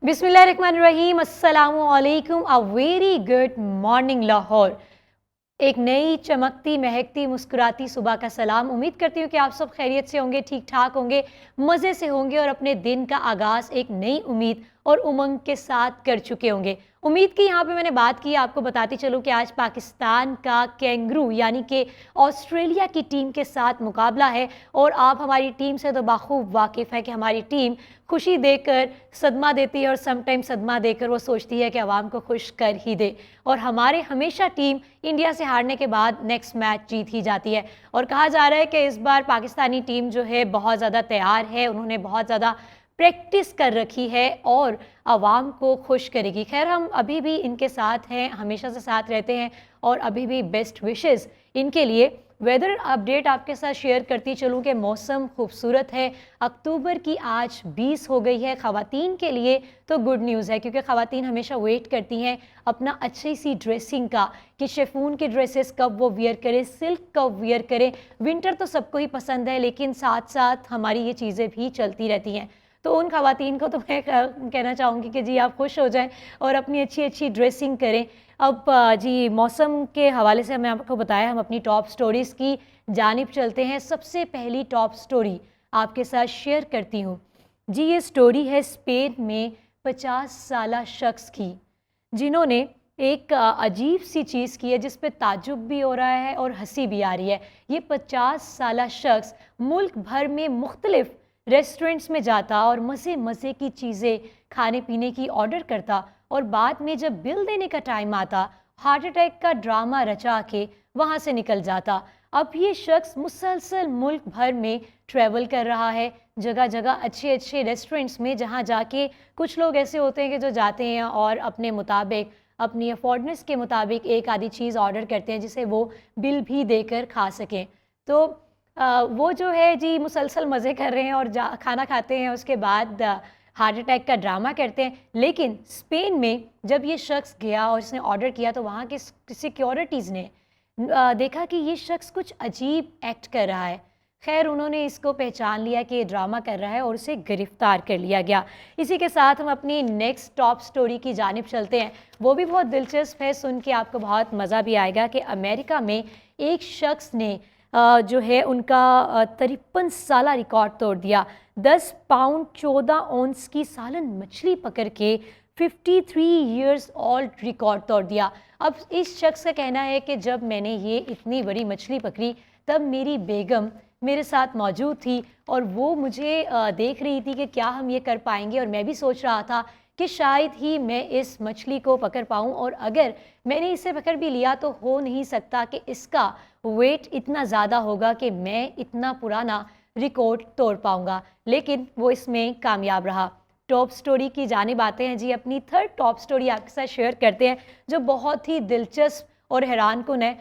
बिस्मिल्लाहिर्रहमानिर्रहीम, अस्सलामु अलैकुम। A very good morning Lahore. एक नई चमकती महकती मुस्कुराती सुबह का सलाम। उम्मीद करती हूँ कि आप सब खैरियत से होंगे, ठीक ठाक होंगे, मज़े से होंगे और अपने दिन का आगाज़ एक नई उम्मीद और उमंग के साथ कर चुके होंगे। उम्मीद की यहाँ पे मैंने बात की, आपको बताती चलूँ कि आज पाकिस्तान का कैंगरू यानी कि ऑस्ट्रेलिया की टीम के साथ मुकाबला है और आप हमारी टीम से तो बाखूब वाकिफ़ है कि हमारी टीम खुशी देकर सदमा देती है और समटाइम सदमा देकर वो सोचती है कि आवाम को खुश कर ही दे। और हमारे हमेशा टीम इंडिया से हारने के बाद नेक्स्ट मैच जीत ही जाती है। और कहा जा रहा है कि इस बार पाकिस्तानी टीम जो है बहुत ज़्यादा तैयार है, उन्होंने बहुत ज़्यादा प्रैक्टिस कर रखी है और आवाम को खुश करेगी। खैर, हम अभी भी इनके साथ हैं, हमेशा से साथ रहते हैं और अभी भी बेस्ट विशेस इनके लिए। वेदर अपडेट आपके साथ शेयर करती चलूँ कि मौसम खूबसूरत है। अक्टूबर की आज 20 हो गई है। ख़वातीन के लिए तो गुड न्यूज़ है क्योंकि ख़वातीन हमेशा वेट करती हैं अपना अच्छी सी ड्रेसिंग का कि शेफून की ड्रेसेस कब वो वियर करें, सिल्क कब वियर करें। विंटर तो सबको ही पसंद है लेकिन साथ साथ हमारी ये चीज़ें भी चलती रहती हैं। तो उन ख़वातीन को तो मैं कहना चाहूँगी कि जी आप खुश हो जाएं और अपनी अच्छी अच्छी ड्रेसिंग करें। अब जी मौसम के हवाले से मैं आपको बताया, हम अपनी टॉप स्टोरीज़ की जानिब चलते हैं। सबसे पहली टॉप स्टोरी आपके साथ शेयर करती हूँ जी। ये स्टोरी है स्पेन में 50 साला शख्स की, जिन्होंने एक अजीब सी चीज़ की है जिस पे ताज्जुब भी हो रहा है और हंसी भी आ रही है। ये 50 साला शख्स मुल्क भर में मुख्तलिफ रेस्टोरेंट्स में जाता और मज़े मज़े की चीज़ें खाने पीने की ऑर्डर करता और बाद में जब बिल देने का टाइम आता हार्ट अटैक का ड्रामा रचा के वहाँ से निकल जाता। अब ये शख्स मुसलसल मुल्क भर में ट्रैवल कर रहा है, जगह जगह अच्छे अच्छे रेस्टोरेंट्स में, जहाँ जाके कुछ लोग ऐसे होते हैं कि जो जाते हैं और अपने मुताबिक, अपनी अफोर्डनेस के मुताबिक एक आधी चीज़ ऑर्डर करते हैं जिसे वो बिल भी देकर खा सकें। तो वो जो है जी मुसलसल मज़े कर रहे हैं और खाना खाते हैं, उसके बाद हार्ट अटैक का ड्रामा करते हैं। लेकिन स्पेन में जब ये शख्स गया और इसने ऑर्डर किया तो वहाँ के सिक्योरिटीज़ ने देखा कि ये शख्स कुछ अजीब एक्ट कर रहा है। खैर, उन्होंने इसको पहचान लिया कि ये ड्रामा कर रहा है और उसे गिरफ्तार कर लिया गया। इसी के साथ हम अपनी नेक्स्ट टॉप स्टोरी की जानिब चलते हैं। वो भी बहुत दिलचस्प है, सुन के आपको बहुत मज़ा भी आएगा कि अमेरिका में एक शख्स ने जो है उनका 53 साला रिकॉर्ड तोड़ दिया। 10 पाउंड 14 औंस की सालन मछली पकड़ के 53 ईयर्स ओल्ड रिकॉर्ड तोड़ दिया। अब इस शख्स का कहना है कि जब मैंने ये इतनी बड़ी मछली पकड़ी तब मेरी बेगम मेरे साथ मौजूद थी और वो मुझे देख रही थी कि क्या हम ये कर पाएंगे, और मैं भी सोच रहा था कि शायद ही मैं इस मछली को पकड़ पाऊँ, और अगर मैंने इसे पकड़ भी लिया तो हो नहीं सकता कि इसका वेट इतना ज़्यादा होगा कि मैं इतना पुराना रिकॉर्ड तोड़ पाऊँगा। लेकिन वो इसमें कामयाब रहा। टॉप स्टोरी की जानिब आते हैं जी। अपनी थर्ड टॉप स्टोरी आपके साथ शेयर करते हैं जो बहुत ही दिलचस्प और हैरानकुन है,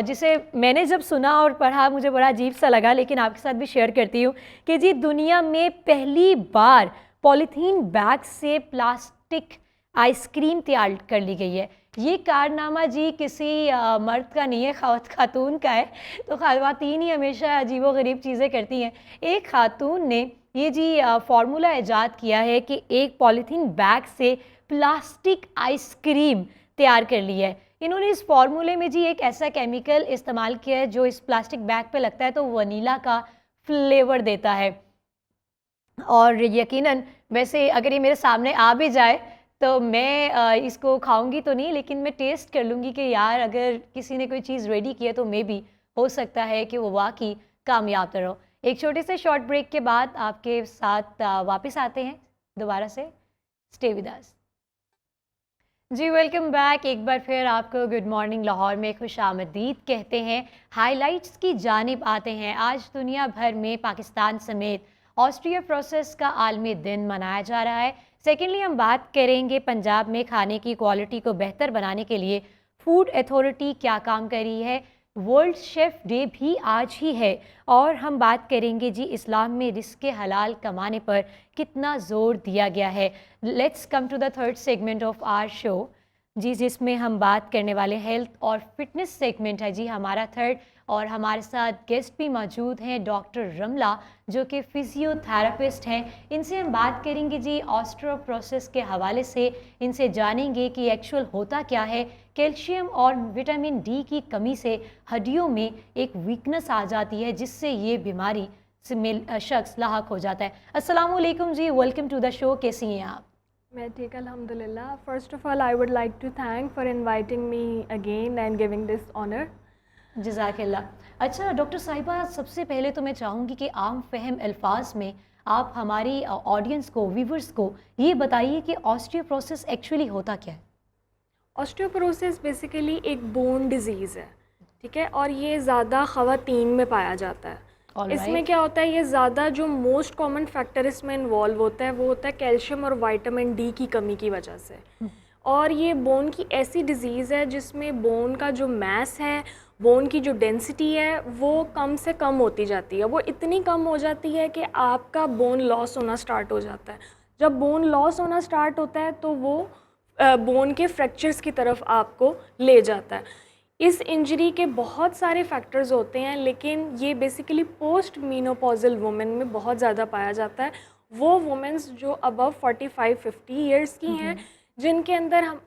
जिसे मैंने जब सुना और पढ़ा मुझे बड़ा अजीब सा लगा, लेकिन आपके साथ भी शेयर करती हूँ कि जी दुनिया में पहली बार पॉलीथीन बैग से प्लास्टिक आइसक्रीम तैयार कर ली गई है। ये कारनामा जी किसी मर्द का नहीं है, खातून का है। तो ख़वातीन ही हमेशा अजीबो गरीब चीज़ें करती हैं। एक खातून ने ये जी फार्मूला ईजाद किया है कि एक पॉलीथीन बैग से प्लास्टिक आइसक्रीम तैयार कर ली है। इन्होंने इस फार्मूले में जी एक ऐसा केमिकल इस्तेमाल किया है जो इस प्लास्टिक बैग पे लगता है तो वनीला का फ्लेवर देता है। और यकीनन वैसे अगर ये मेरे सामने आ भी जाए तो मैं इसको खाऊंगी तो नहीं, लेकिन मैं टेस्ट कर लूँगी कि यार अगर किसी ने कोई चीज़ रेडी की है तो मे भी हो सकता है कि वो वाकई कामयाब तो रहो। एक छोटे से शॉर्ट ब्रेक के बाद आपके साथ वापस आते हैं दोबारा से। स्टे विद अस जी। Welcome back. एक बार फिर आपको गुड मॉर्निंग लाहौर में खुश आमदीद कहते हैं। हाइलाइट्स की जानिब आते हैं। आज दुनिया भर में पाकिस्तान समेत ऑस्ट्रिया प्रोसेस का आलमी दिन मनाया जा रहा है। सेकेंडली हम बात करेंगे पंजाब में खाने की क्वालिटी को बेहतर बनाने के लिए फूड अथॉरिटी क्या काम कर रही है। वर्ल्ड शेफ़ डे भी आज ही है। और हम बात करेंगे जी इस्लाम में रिस्क हलाल कमाने पर कितना ज़ोर दिया गया है। Let's come to the third segment of our show जी, जिसमें हम बात करने वाले हेल्थ और फिटनेस सेगमेंट है जी हमारा थर्ड। और हमारे साथ गेस्ट भी मौजूद हैं डॉक्टर रमला, जो कि फिजियोथेरेपिस्ट हैं। इनसे हम बात करेंगे जी ऑस्टियोपोरोसिस के हवाले से। इनसे जानेंगे कि एक्चुअल होता क्या है। कैल्शियम और विटामिन डी की कमी से हड्डियों में एक वीकनेस आ जाती है, जिससे ये बीमारी से शख्स लाहक हो जाता है। अस्सलाम वालेकुम जी, वेलकम टू द शो। कैसी हैं आप? मैं ठीक अल्हम्दुलिल्लाह। First of all I would like to thank for inviting me again and giving this honour. जज़ाकल्लाह। अच्छा डॉक्टर साहिबा, सबसे पहले तो मैं चाहूँगी कि आम फहम अल्फाज में आप हमारी ऑडियंस को, व्यूवर्स को ये बताइए कि ऑस्टियोपोरोसिस एक्चुअली होता क्या है? ऑस्टियोपोरोसिस बेसिकली एक बोन डिज़ीज़ है, ठीक है, और ये ज़्यादा ख़वातीन में पाया जाता है। इसमें क्या होता है, ये ज़्यादा जो मोस्ट कॉमन फैक्टर इसमें इन्वॉल्व होता है वो होता है कैल्शियम और विटामिन डी की कमी की वजह से। और ये बोन की ऐसी डिज़ीज़ है जिसमें बोन का जो मैस है, बोन की जो डेंसिटी है वो कम से कम होती जाती है। वो इतनी कम हो जाती है कि आपका बोन लॉस होना स्टार्ट हो जाता है। जब बोन लॉस होना स्टार्ट होता है तो वो बोन के फ्रैक्चर्स की तरफ आपको ले जाता है। इस इंजरी के बहुत सारे फैक्टर्स होते हैं, लेकिन ये बेसिकली पोस्ट मीनोपॉजल वुमेन में बहुत ज़्यादा पाया जाता है। वो वुमेन्स जो अबव 45-50 ईयर्स की हैं, जिनके अंदर हम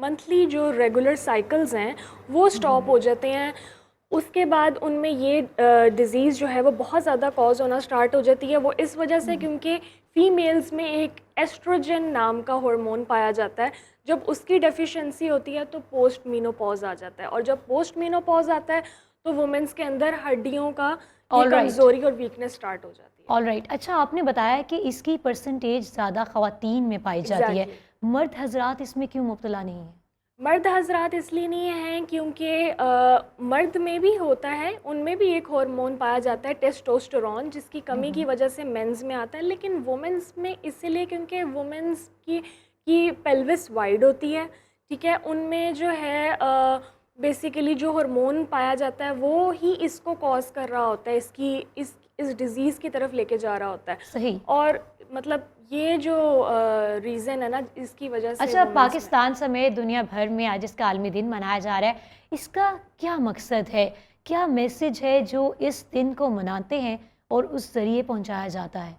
मंथली जो रेगुलर साइकिल्स हैं वो स्टॉप हो जाते हैं, उसके बाद उनमें ये डिज़ीज़ जो है वो बहुत ज़्यादा कॉज होना स्टार्ट हो जाती है। वो इस वजह से क्योंकि फ़ीमेल्स में एक एस्ट्रोजन नाम का हार्मोन पाया जाता है, जब उसकी डेफिशिएंसी होती है तो पोस्ट मीनोपॉज आ जाता है, और जब पोस्ट मीनोपॉज आता है तो वुमेन्स के अंदर हड्डियों का कमज़ोरी और वीकनेस स्टार्ट हो जाती है। ऑलराइट। अच्छा, आपने बताया कि इसकी परसेंटेज ज़्यादा ख़वातीन में पाई जाती है। मर्द हजरात इसमें क्यों मुब्तला नहीं है? मर्द हजरात इसलिए नहीं हैं क्योंकि मर्द में भी होता है, उनमें भी एक हार्मोन पाया जाता है टेस्टोस्टेरोन, जिसकी कमी की वजह से मेंस में आता है। लेकिन वुमेन्स में इसलिए क्योंकि वुमेन्स की पेल्विस वाइड होती है, ठीक है, उनमें जो है बेसिकली जो हार्मोन पाया जाता है वो ही इसको कॉज कर रहा होता है, इस डिज़ीज़ की तरफ लेके जा रहा होता है। सही। और मतलब ये जो रीज़न है ना, इसकी वजह से। अच्छा, पाकिस्तान समेत दुनिया भर में आज इसका आलमी दिन मनाया जा रहा है, इसका क्या मकसद है, क्या मैसेज है जो इस दिन को मनाते हैं और उस ज़रिए पहुंचाया जाता है?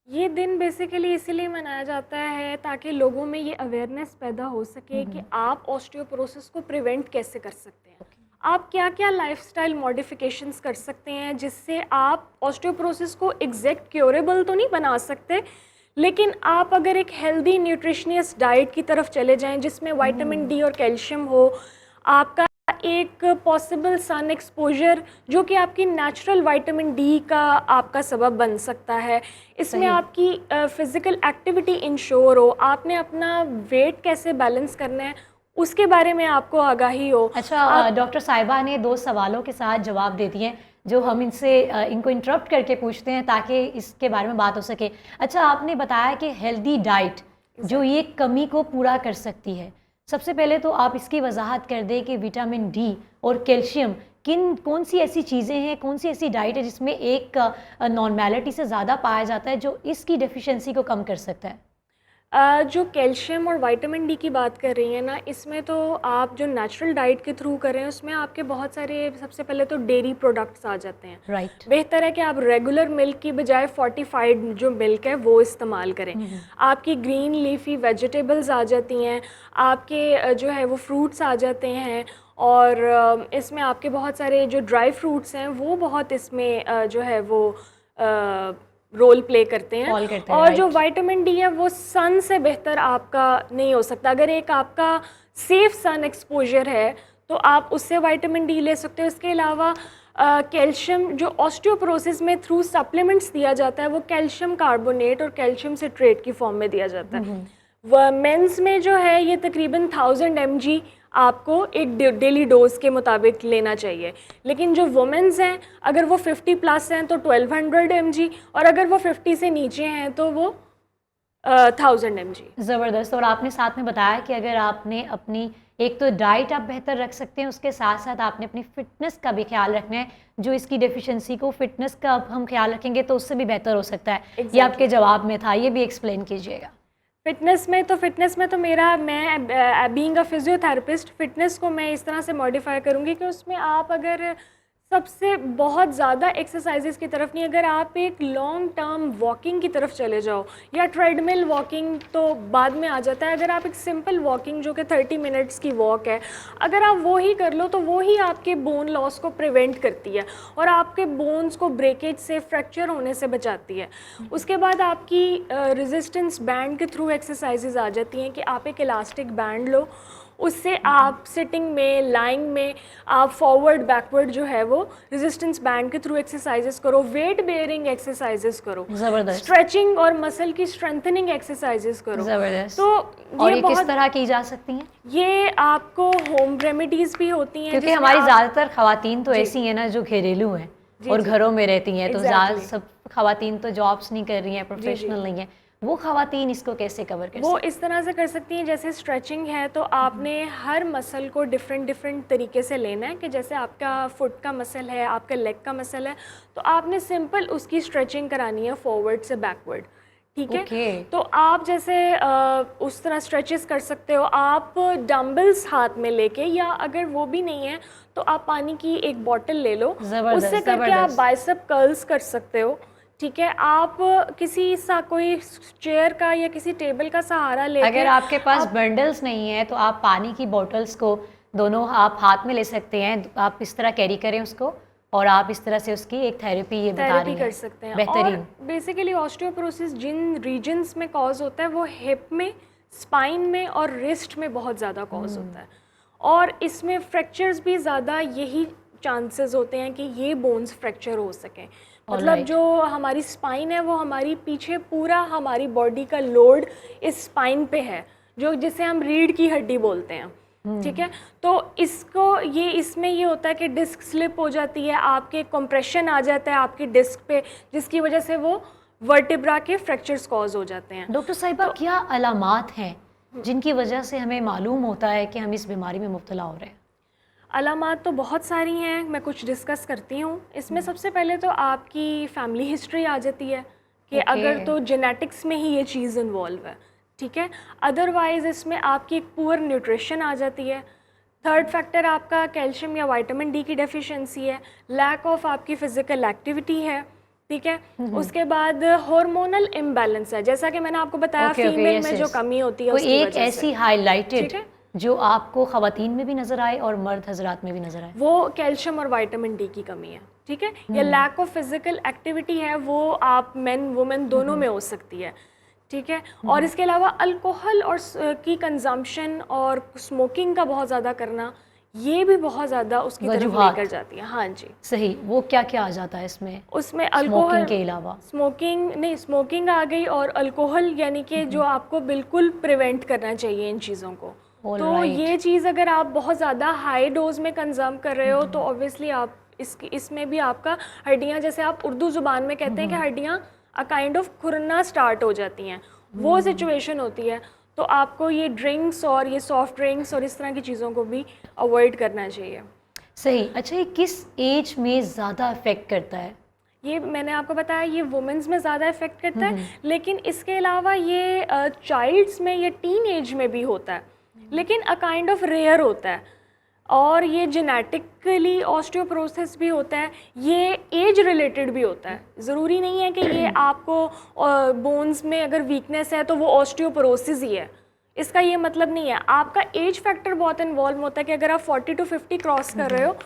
ये दिन बेसिकली इसीलिए मनाया जाता है ताकि लोगों में ये अवेयरनेस पैदा हो सके कि आप ऑस्टियोपोरोसिस को प्रिवेंट कैसे कर सकते हैं। आप क्या क्या लाइफस्टाइल मॉडिफिकेशंस कर सकते हैं जिससे आप ऑस्टियोपोरोसिस को एग्जैक्ट क्योरेबल तो नहीं बना सकते, लेकिन आप अगर एक हेल्दी न्यूट्रिशनियस डाइट की तरफ चले जाएं जिसमें विटामिन डी और कैल्शियम हो, आपका एक पॉसिबल सन एक्सपोजर जो कि आपकी नेचुरल विटामिन डी का आपका सबब बन सकता है, इसमें आपकी फ़िज़िकल एक्टिविटी इंश्योर हो, आपने अपना वेट कैसे बैलेंस करना है उसके बारे में आपको आगाही हो। अच्छा, डॉक्टर साहिबा ने 2 सवालों के साथ जवाब दे दिए जो हम इनको इंटरप्ट करके पूछते हैं ताकि इसके बारे में बात हो सके। अच्छा, आपने बताया कि हेल्दी डाइट जो ये कमी को पूरा कर सकती है। सबसे पहले तो आप इसकी वजाहत कर दें कि विटामिन डी और कैल्शियम कौन सी ऐसी चीज़ें हैं, कौन सी ऐसी डाइट है जिसमें एक नॉर्मेलिटी से ज़्यादा पाया जाता है जो इसकी डेफिशिएंसी को कम कर सकता है? जो कैल्शियम और विटामिन डी की बात कर रही हैं ना, इसमें तो आप जो नेचुरल डाइट के थ्रू कर रहे हैं उसमें आपके बहुत सारे, सबसे पहले तो डेयरी प्रोडक्ट्स आ जाते हैं। राइट। बेहतर है कि आप रेगुलर मिल्क की बजाय फोर्टिफाइड जो मिल्क है वो इस्तेमाल करें। आपकी ग्रीन लीफी वेजिटेबल्स आ जाती हैं, आपके जो है वो फ्रूट्स आ जाते हैं, और इसमें आपके बहुत सारे जो ड्राई फ्रूट्स हैं वो बहुत इसमें जो है वो रोल प्ले करते हैं। और जो विटामिन डी है वो सन से बेहतर आपका नहीं हो सकता। अगर एक आपका सेफ सन एक्सपोजर है तो आप उससे विटामिन डी ले सकते हो। इसके अलावा कैल्शियम जो ऑस्टियोपोरोसिस में थ्रू सप्लीमेंट्स दिया जाता है वो कैल्शियम कार्बोनेट और कैल्शियम सिट्रेट की फॉर्म में दिया जाता है। मेंस में जो है ये तकरीबन 1000 mg आपको एक डेली डोज के मुताबिक लेना चाहिए, लेकिन जो वुमेन्स हैं अगर वो 50+ हैं तो 1200 mg, और अगर वो 50 से नीचे हैं तो वो 1000 mg। ज़बरदस्त। और आपने साथ में बताया कि अगर आपने अपनी एक तो डाइट आप बेहतर रख सकते हैं, उसके साथ साथ आपने अपनी फ़िटनेस का भी ख्याल रखना है। जो इसकी डेफिशिएंसी को फ़िटनेस का हम ख्याल रखेंगे तो उससे भी बेहतर हो सकता है। ये आपके जवाब में था, ये भी एक्सप्लेन कीजिएगा। फ़िटनेस में तो मैं बीइंग अ फिजियोथेरेपिस्ट फ़िटनेस को मैं इस तरह से मॉडिफाई करूँगी कि उसमें आप अगर सबसे बहुत ज़्यादा एक्सरसाइजेस की तरफ नहीं, अगर आप एक लॉन्ग टर्म वॉकिंग की तरफ चले जाओ, या ट्रेडमिल वॉकिंग तो बाद में आ जाता है, अगर आप एक सिंपल वॉकिंग जो कि 30 मिनट्स की वॉक है, अगर आप वो ही कर लो तो वो ही आपके बोन लॉस को प्रिवेंट करती है और आपके बोन्स को ब्रेकेज से, फ्रैक्चर होने से बचाती है। उसके बाद आपकी रेजिस्टेंस बैंड के थ्रू एक्सरसाइजेज आ जाती हैं कि आप एक इलास्टिक बैंड लो, उससे आप सिटिंग में, लाइंग में आप फॉरवर्ड बैकवर्ड जो है वो रेजिस्टेंस बैंड के थ्रू एक्सरसाइजेस करो, वेट बेयरिंग एक्सरसाइजेस करो, जबरदस्त, स्ट्रेचिंग और मसल की स्ट्रेंथनिंग एक्सरसाइजेस करो। जबरदस्त। तो और ये किस तरह की जा सकती हैं? ये आपको होम रेमेडीज भी होती हैं, क्योंकि हमारी ज़्यादातर ख़वातीन तो ऐसी हैं ना जो घरेलू हैं और घरों में रहती हैं, तो ज़्यादा सब ख़वातीन तो जॉब्स नहीं कर रही हैं, प्रोफेशनल नहीं हैं, वो ख़वातीन इसको कैसे कवर कर वो इस तरह से कर सकती हैं, जैसे स्ट्रेचिंग है तो आपने हर मसल को डिफरेंट तरीके से लेना है, कि जैसे आपका फुट का मसल है, आपका लेग का मसल है, तो आपने सिंपल उसकी स्ट्रेचिंग करानी है फॉरवर्ड से बैकवर्ड, ठीक है। तो आप जैसे उस तरह स्ट्रेचेस कर सकते हो, आप डंबल्स हाथ में लेके, या अगर वो भी नहीं है तो आप पानी की एक बॉटल ले लो, उससे करके आप बाइसेप कर्ल्स कर सकते हो, ठीक है। आप किसी सा कोई चेयर का या किसी टेबल का सहारा लेके, अगर आपके पास बंडल्स नहीं है तो आप पानी की बॉटल्स को दोनों आप हाथ में ले सकते हैं, आप इस तरह कैरी करें उसको और आप इस तरह से उसकी एक थेरेपी ये बता रही हैं, कर सकते हैं। बेहतरीन। और बेसिकली ऑस्टियोपोरोसिस जिन रीजन्स में कॉज होता है वो हिप में, स्पाइन में और रिस्ट में बहुत ज़्यादा कॉज होता है, और इसमें फ्रैक्चर्स भी ज़्यादा यही चांसेस होते हैं कि ये बोन्स फ्रैक्चर हो सकें। मतलब जो हमारी स्पाइन है वो हमारी पीछे पूरा हमारी बॉडी का लोड इस स्पाइन पे है, जो जिसे हम रीढ़ की हड्डी बोलते हैं, ठीक है। तो इसको इसमें ये होता है कि डिस्क स्लिप हो जाती है, आपके कंप्रेशन आ जाता है आपकी डिस्क पे, जिसकी वजह से वो वर्टिब्रा के फ्रैक्चर्स कॉज हो जाते हैं। डॉक्टर साहिबा, क्या अलामात हैं जिनकी वजह से हमें मालूम होता है कि हम इस बीमारी में मुब्तला हो रहे हैं? अलामात तो बहुत सारी हैं, मैं कुछ डिस्कस करती हूँ। इसमें सबसे पहले तो आपकी फैमिली हिस्ट्री आ जाती है कि अगर तो जेनेटिक्स में ही ये चीज़ इन्वॉल्व है, ठीक है। अदरवाइज़ इसमें आपकी एक पुअर न्यूट्रिशन आ जाती है। थर्ड फैक्टर आपका कैल्शियम या विटामिन डी की डेफिशिएंसी है, लैक ऑफ आपकी फ़िज़िकल एक्टिविटी है, ठीक है। उसके बाद हार्मोनल इम्बैलेंस है, जैसा कि मैंने आपको बताया फीमेल में जो कमी होती है उसकी वजह से। ऐसी हाईलाइटेड जो आपको ख़वातीन में भी नज़र आए और मर्द हजरात में भी नज़र आए, वो कैल्शियम और विटामिन डी की कमी है, ठीक है, या लैक ऑफ फिजिकल एक्टिविटी है, वो आप मेन वुमेन दोनों में हो सकती है, ठीक है। और इसके अलावा अल्कोहल और की कंजम्पशन और स्मोकिंग का बहुत ज़्यादा करना, ये भी बहुत ज़्यादा उसकी तरफ लेकर जाती है। हाँ जी, सही। वो क्या क्या आ जाता है इसमें? उसमें अल्कोहल के अलावा स्मोकिंग आ गई, और अल्कोहल यानी कि जो आपको बिल्कुल प्रिवेंट करना चाहिए इन चीज़ों को। तो ये चीज़ अगर आप बहुत ज़्यादा हाई डोज में कंज्यूम कर रहे हो तो ऑब्वियसली आप इसमें भी आपका हड्डियाँ, जैसे आप उर्दू ज़ुबान में कहते हैं कि हड्डियाँ काइंड ऑफ खुरना स्टार्ट हो जाती हैं, वो सिचुएशन होती है। तो आपको ये ड्रिंक्स और ये सॉफ्ट ड्रिंक्स और इस तरह की चीज़ों को भी अवॉइड करना चाहिए। सही। अच्छा, ये किस एज में ज़्यादा इफ़ेक्ट करता है? ये मैंने आपको बताया ये वुमेंस में ज़्यादा इफ़ेक्ट करता है, लेकिन इसके अलावा ये चाइल्ड्स में या टीन एज में भी होता है, लेकिन अ काइंड ऑफ रेयर होता है, और ये जेनेटिकली ऑस्टियोपोरोसिस भी होता है, ये एज रिलेटेड भी होता है। ज़रूरी नहीं है कि ये आपको बोन्स में अगर वीकनेस है तो वो ऑस्टियोपोरोसिस ही है, इसका ये मतलब नहीं है। आपका एज फैक्टर बहुत इन्वॉल्व होता है कि अगर आप 40 to 50 क्रॉस कर रहे हो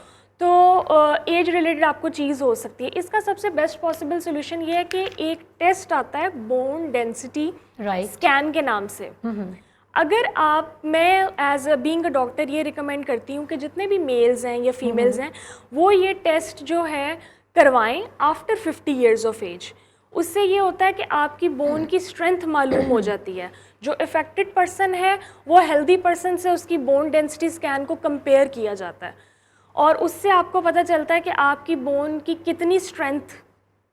तो एज रिलेटेड आपको चीज़ हो सकती है। इसका सबसे बेस्ट पॉसिबल सोल्यूशन ये है कि एक टेस्ट आता है बोन डेंसिटी स्कैन के नाम से। अगर मैं as a being a doctor ये रिकमेंड करती हूँ कि जितने भी मेल्स हैं या फीमेल्स हैं वो ये टेस्ट जो है करवाएं आफ्टर 50 years ऑफ एज। उससे ये होता है कि आपकी बोन की स्ट्रेंथ मालूम हो जाती है। जो अफेक्टेड पर्सन है वो हेल्दी पर्सन से उसकी बोन डेंसिटी स्कैन को कंपेयर किया जाता है, और उससे आपको पता चलता है कि आपकी बोन की कितनी स्ट्रेंथ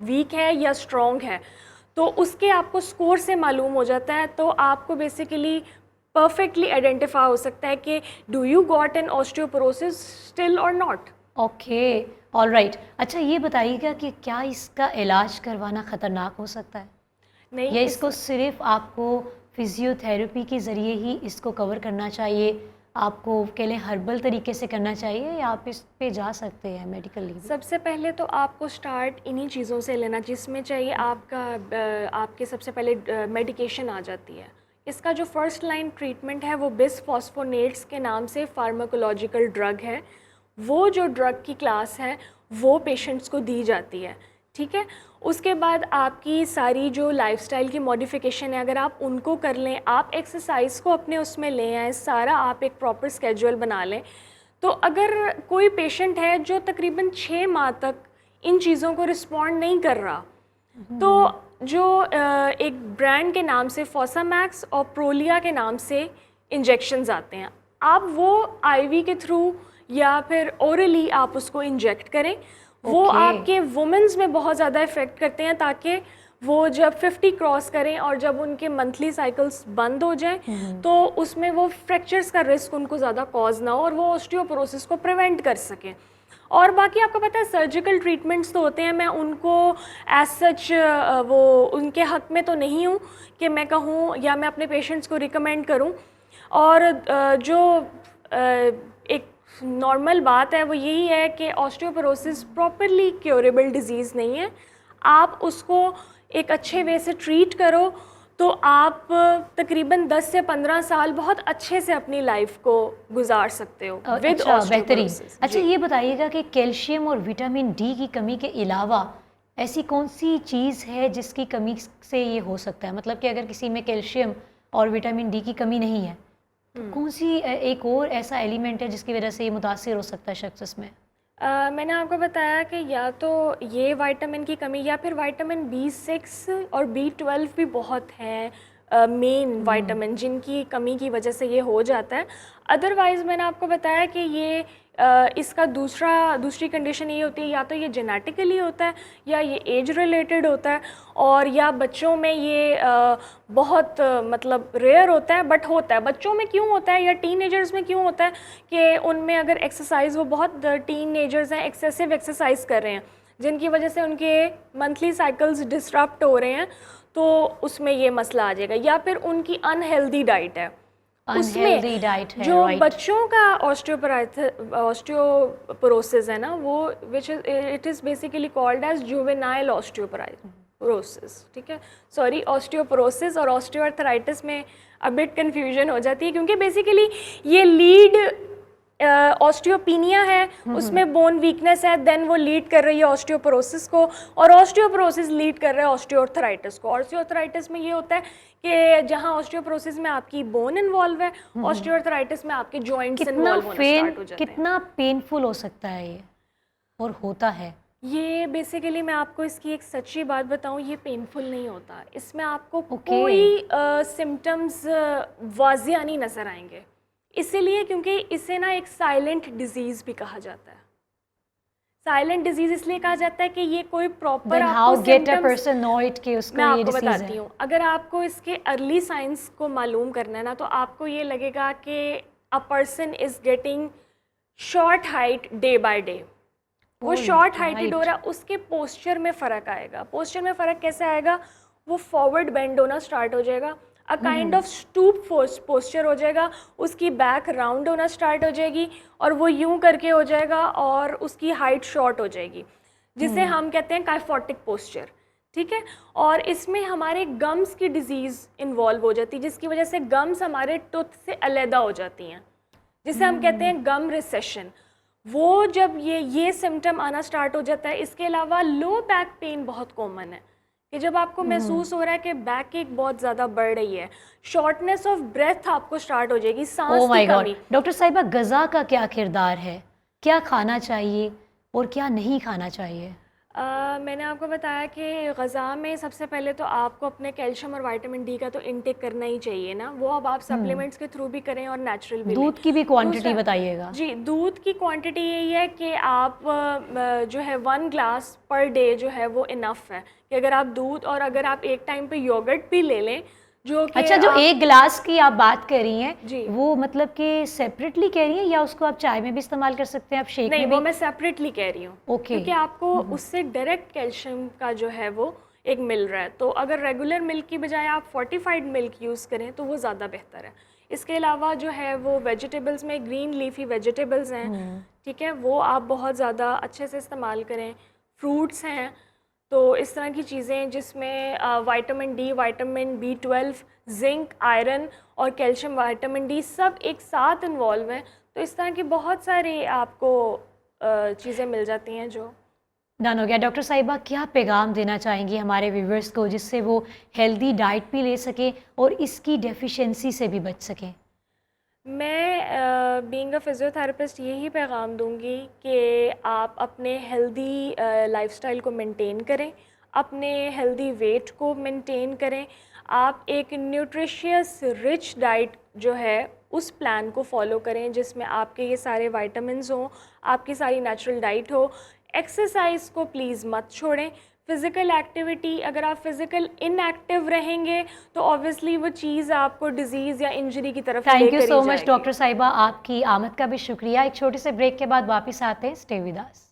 वीक है या स्ट्रॉन्ग है, तो उसके आपको स्कोर से मालूम हो जाता है। तो आपको बेसिकली परफेक्टली आइडेंटिफाई हो सकता है कि do you got an osteoporosis still और नॉट। Okay, alright. अच्छा, ये बताइएगा कि क्या इसका इलाज करवाना ख़तरनाक हो सकता है? नहीं, या इसको सिर्फ आपको फिजियोथेरेपी के ज़रिए ही इसको कवर करना चाहिए, आपको के लिए हर्बल तरीके से करना चाहिए या आप इस पे जा सकते हैं मेडिकली? सबसे पहले तो आपको स्टार्ट इन्हीं चीज़ों से लेना, जिसमें चाहिए आपके सबसे पहले मेडिकेशन आ जाती है। इसका जो फर्स्ट लाइन ट्रीटमेंट है वो बिसफॉस्फोनेट्स के नाम से फार्माकोलॉजिकल ड्रग है। वो जो ड्रग की क्लास है वो पेशेंट्स को दी जाती है, ठीक है। उसके बाद आपकी सारी जो लाइफस्टाइल की मॉडिफिकेशन है, अगर आप उनको कर लें, आप एक्सरसाइज को अपने उसमें ले आएँ, सारा आप एक प्रॉपर स्केड्यूल बना लें, तो अगर कोई पेशेंट है जो तकरीबन 6 माह तक इन चीज़ों को रिस्पॉन्ड नहीं कर रहा, तो जो एक ब्रांड के नाम से फोसामैक्स और प्रोलिया के नाम से इंजेक्शंस आते हैं, आप वो आईवी के थ्रू या फिर ओरली आप उसको इंजेक्ट करें। वो आपके वुमेन्स में बहुत ज़्यादा इफ़ेक्ट करते हैं, ताकि वो जब 50 क्रॉस करें और जब उनके मंथली साइकिल्स बंद हो जाएं तो उसमें वो फ्रैक्चर्स का रिस्क उनको ज़्यादा कॉज ना हो और वो ऑस्टियोपोरोसिस को प्रिवेंट कर सकें। और बाकी आपको पता है सर्जिकल ट्रीटमेंट्स तो होते हैं, मैं उनको एज सच वो उनके हक में तो नहीं हूँ कि मैं कहूँ या मैं अपने पेशेंट्स को रिकमेंड करूँ। और जो एक नॉर्मल बात है वो यही है कि ऑस्टियोपोरोसिस प्रॉपरली क्योरेबल डिजीज़ नहीं है। आप उसको एक अच्छे वे से ट्रीट करो तो आप तकरीबन 10 से 15 साल बहुत अच्छे से अपनी लाइफ को गुजार सकते हो विद बेहतरीन। अच्छा ये बताइएगा कि कैल्शियम और विटामिन डी की कमी के अलावा ऐसी कौन सी चीज़ है जिसकी कमी से ये हो सकता है? मतलब कि अगर किसी में कैल्शियम और विटामिन डी की कमी नहीं है तो कौन सी एक और ऐसा एलिमेंट है जिसकी वजह से ये मुतासिर हो सकता है शख्स इसमें? मैंने आपको बताया कि या तो ये विटामिन की कमी या फिर विटामिन B6 और B12 भी बहुत हैं मेन विटामिन जिनकी कमी की वजह से ये हो जाता है। अदरवाइज़ मैंने आपको बताया कि ये इसका दूसरी कंडीशन ये होती है, या तो ये जेनेटिकली होता है या ये एज रिलेटेड होता है, और या बच्चों में ये बहुत मतलब रेयर होता है, बट होता है। बच्चों में क्यों होता है या टीनेजर्स में क्यों होता है कि उनमें अगर एक्सरसाइज, वो बहुत टीनेजर्स हैं एक्सेसिव एक्सरसाइज कर रहे हैं जिनकी वजह से उनके मंथली साइकिल्स डिस्टर्ब हो रहे हैं, तो उसमें ये मसला आ जाएगा। या फिर उनकी अनहेल्दी डाइट है, उसमें डाइट है, जो बच्चों का ऑस्टियोपोरोसिस है ना, वो it is basically called as juvenile osteoporosis, ठीक है। सॉरी, ऑस्टियोपोरोसिस और ऑस्टियोआर्थराइटिस में अ बिट कन्फ्यूजन हो जाती है, क्योंकि बेसिकली ये लीड ऑस्टियोपीनिया है, उसमें बोन वीकनेस है, देन वो लीड कर रही है ऑस्टियोपोरोसिस को, और ऑस्टियोपोरोसिस लीड कर रहा है ऑस्टियोआर्थराइटिस को। ऑस्टियोआर्थराइटिस में ये होता है कि जहां ऑस्टियोपोरोसिस में आपकी बोन इन्वॉल्व है, ऑस्टियोआर्थराइटिस में आपके जॉइंट्स इन्वॉल्व होना स्टार्ट हो जाते हैं। कितना पेनफुल हो सकता है ये, और होता है ये? बेसिकली मैं आपको इसकी एक सच्ची बात बताऊं, ये पेनफुल नहीं होता। इसमें आपको कोई सिम्टम्स वाजिया नहीं नजर आएंगे, इसीलिए क्योंकि इसे ना एक साइलेंट डिजीज़ भी कहा जाता है। साइलेंट डिजीज़ इसलिए कहा जाता है कि ये कोई प्रॉपर आपको सिम्टम्स, मैं आपको बताती हूँ। अगर आपको इसके अर्ली साइंस को मालूम करना है ना, तो आपको ये लगेगा कि a person is getting short height day by day. वो शॉर्ट हाइटेड हो रहा है, उसके पोस्चर में फ़र्क आएगा। पोस्चर में फ़र्क कैसे आएगा? वो फॉरवर्ड बेंड होना स्टार्ट हो जाएगा, a kind of stoop posture हो जाएगा, उसकी बैक राउंड होना स्टार्ट हो जाएगी और वो यूं करके हो जाएगा और उसकी हाइट शॉर्ट हो जाएगी, जिसे हम कहते हैं काइफोटिक पोस्चर, ठीक है। और इसमें हमारे गम्स की डिजीज़ इन्वॉल्व हो जाती है, जिसकी वजह से गम्स हमारे टूथ से अलहदा हो जाती हैं, जिसे हम कहते हैं गम रिसेशन। वो जब ये सिम्टम आना स्टार्ट हो जाता है। इसके अलावा लो बैक पेन बहुत कॉमन है, कि जब आपको महसूस हो रहा है कि बैक एक बहुत ज़्यादा बढ़ रही है, शॉर्टनेस ऑफ ब्रेथ आपको स्टार्ट हो जाएगी, सांस की कमी। डॉक्टर साहिबा, ग़िज़ा का क्या किरदार है? क्या खाना चाहिए और क्या नहीं खाना चाहिए? मैंने आपको बताया कि ग़िज़ा में सबसे पहले तो आपको अपने कैल्शियम और विटामिन डी का तो इंटेक करना ही चाहिए ना। वो अब आप सप्लीमेंट्स के थ्रू भी करें और नेचुरल भी। दूध की भी क्वांटिटी बताइएगा। जी, दूध की क्वांटिटी यही है कि आप जो है 1 ग्लास पर डे जो है वो इनफ है, कि अगर आप दूध, और अगर आप एक टाइम पे योगर्ट भी ले लें, जो अच्छा, जो 1 गिलास की आप बात कर रही हैं जी, वो मतलब कि सेपरेटली कह रही हैं या उसको आप चाय में भी इस्तेमाल कर सकते हैं, आप शेक नहीं, में भी? वो मैं सेपरेटली कह रही हूँ, क्योंकि आपको उससे डायरेक्ट कैल्शियम का जो है वो एक मिल रहा है। तो अगर रेगुलर मिल्क की बजाय आप फोर्टिफाइड मिल्क यूज़ करें तो वो ज़्यादा बेहतर है। इसके अलावा जो है वो वेजिटेबल्स में ग्रीन लीफी वेजिटेबल्स हैं, ठीक है, वो आप बहुत ज़्यादा अच्छे से इस्तेमाल करें। फ्रूट्स हैं, तो इस तरह की चीज़ें जिसमें vitamin D, vitamin B12, zinc, iron और कैल्शियम, विटामिन डी सब एक साथ इन्वॉल्व हैं। तो इस तरह की बहुत सारी आपको चीज़ें मिल जाती हैं जो डन हो गया। डॉक्टर साहिबा, क्या पैगाम देना चाहेंगी हमारे व्यूवर्स को जिससे वो हेल्दी डाइट भी ले सकें और इसकी डेफिशिएंसी से भी बच सकें? मैं बीइंग अ फिज़ियोथेरेपिस्ट यही पैगाम दूंगी कि आप अपने हेल्दी लाइफस्टाइल को मेंटेन करें, अपने हेल्दी वेट को मेंटेन करें। आप एक न्यूट्रिशियस रिच डाइट जो है उस प्लान को फॉलो करें जिसमें आपके ये सारे विटामिन्स हों, आपकी सारी नेचुरल डाइट हो। एक्सरसाइज को प्लीज़ मत छोड़ें। फ़िज़िकल एक्टिविटी, अगर आप फ़िज़िकल इनएक्टिव रहेंगे तो ऑब्वियसली वो चीज़ आपको डिजीज़ या इंजरी की तरफ थैंक लेकर यू ही सो मच जाएगी। डॉक्टर साहिबा, आपकी आमद का भी शुक्रिया। एक छोटे से ब्रेक के बाद वापस आते हैं, stay with us.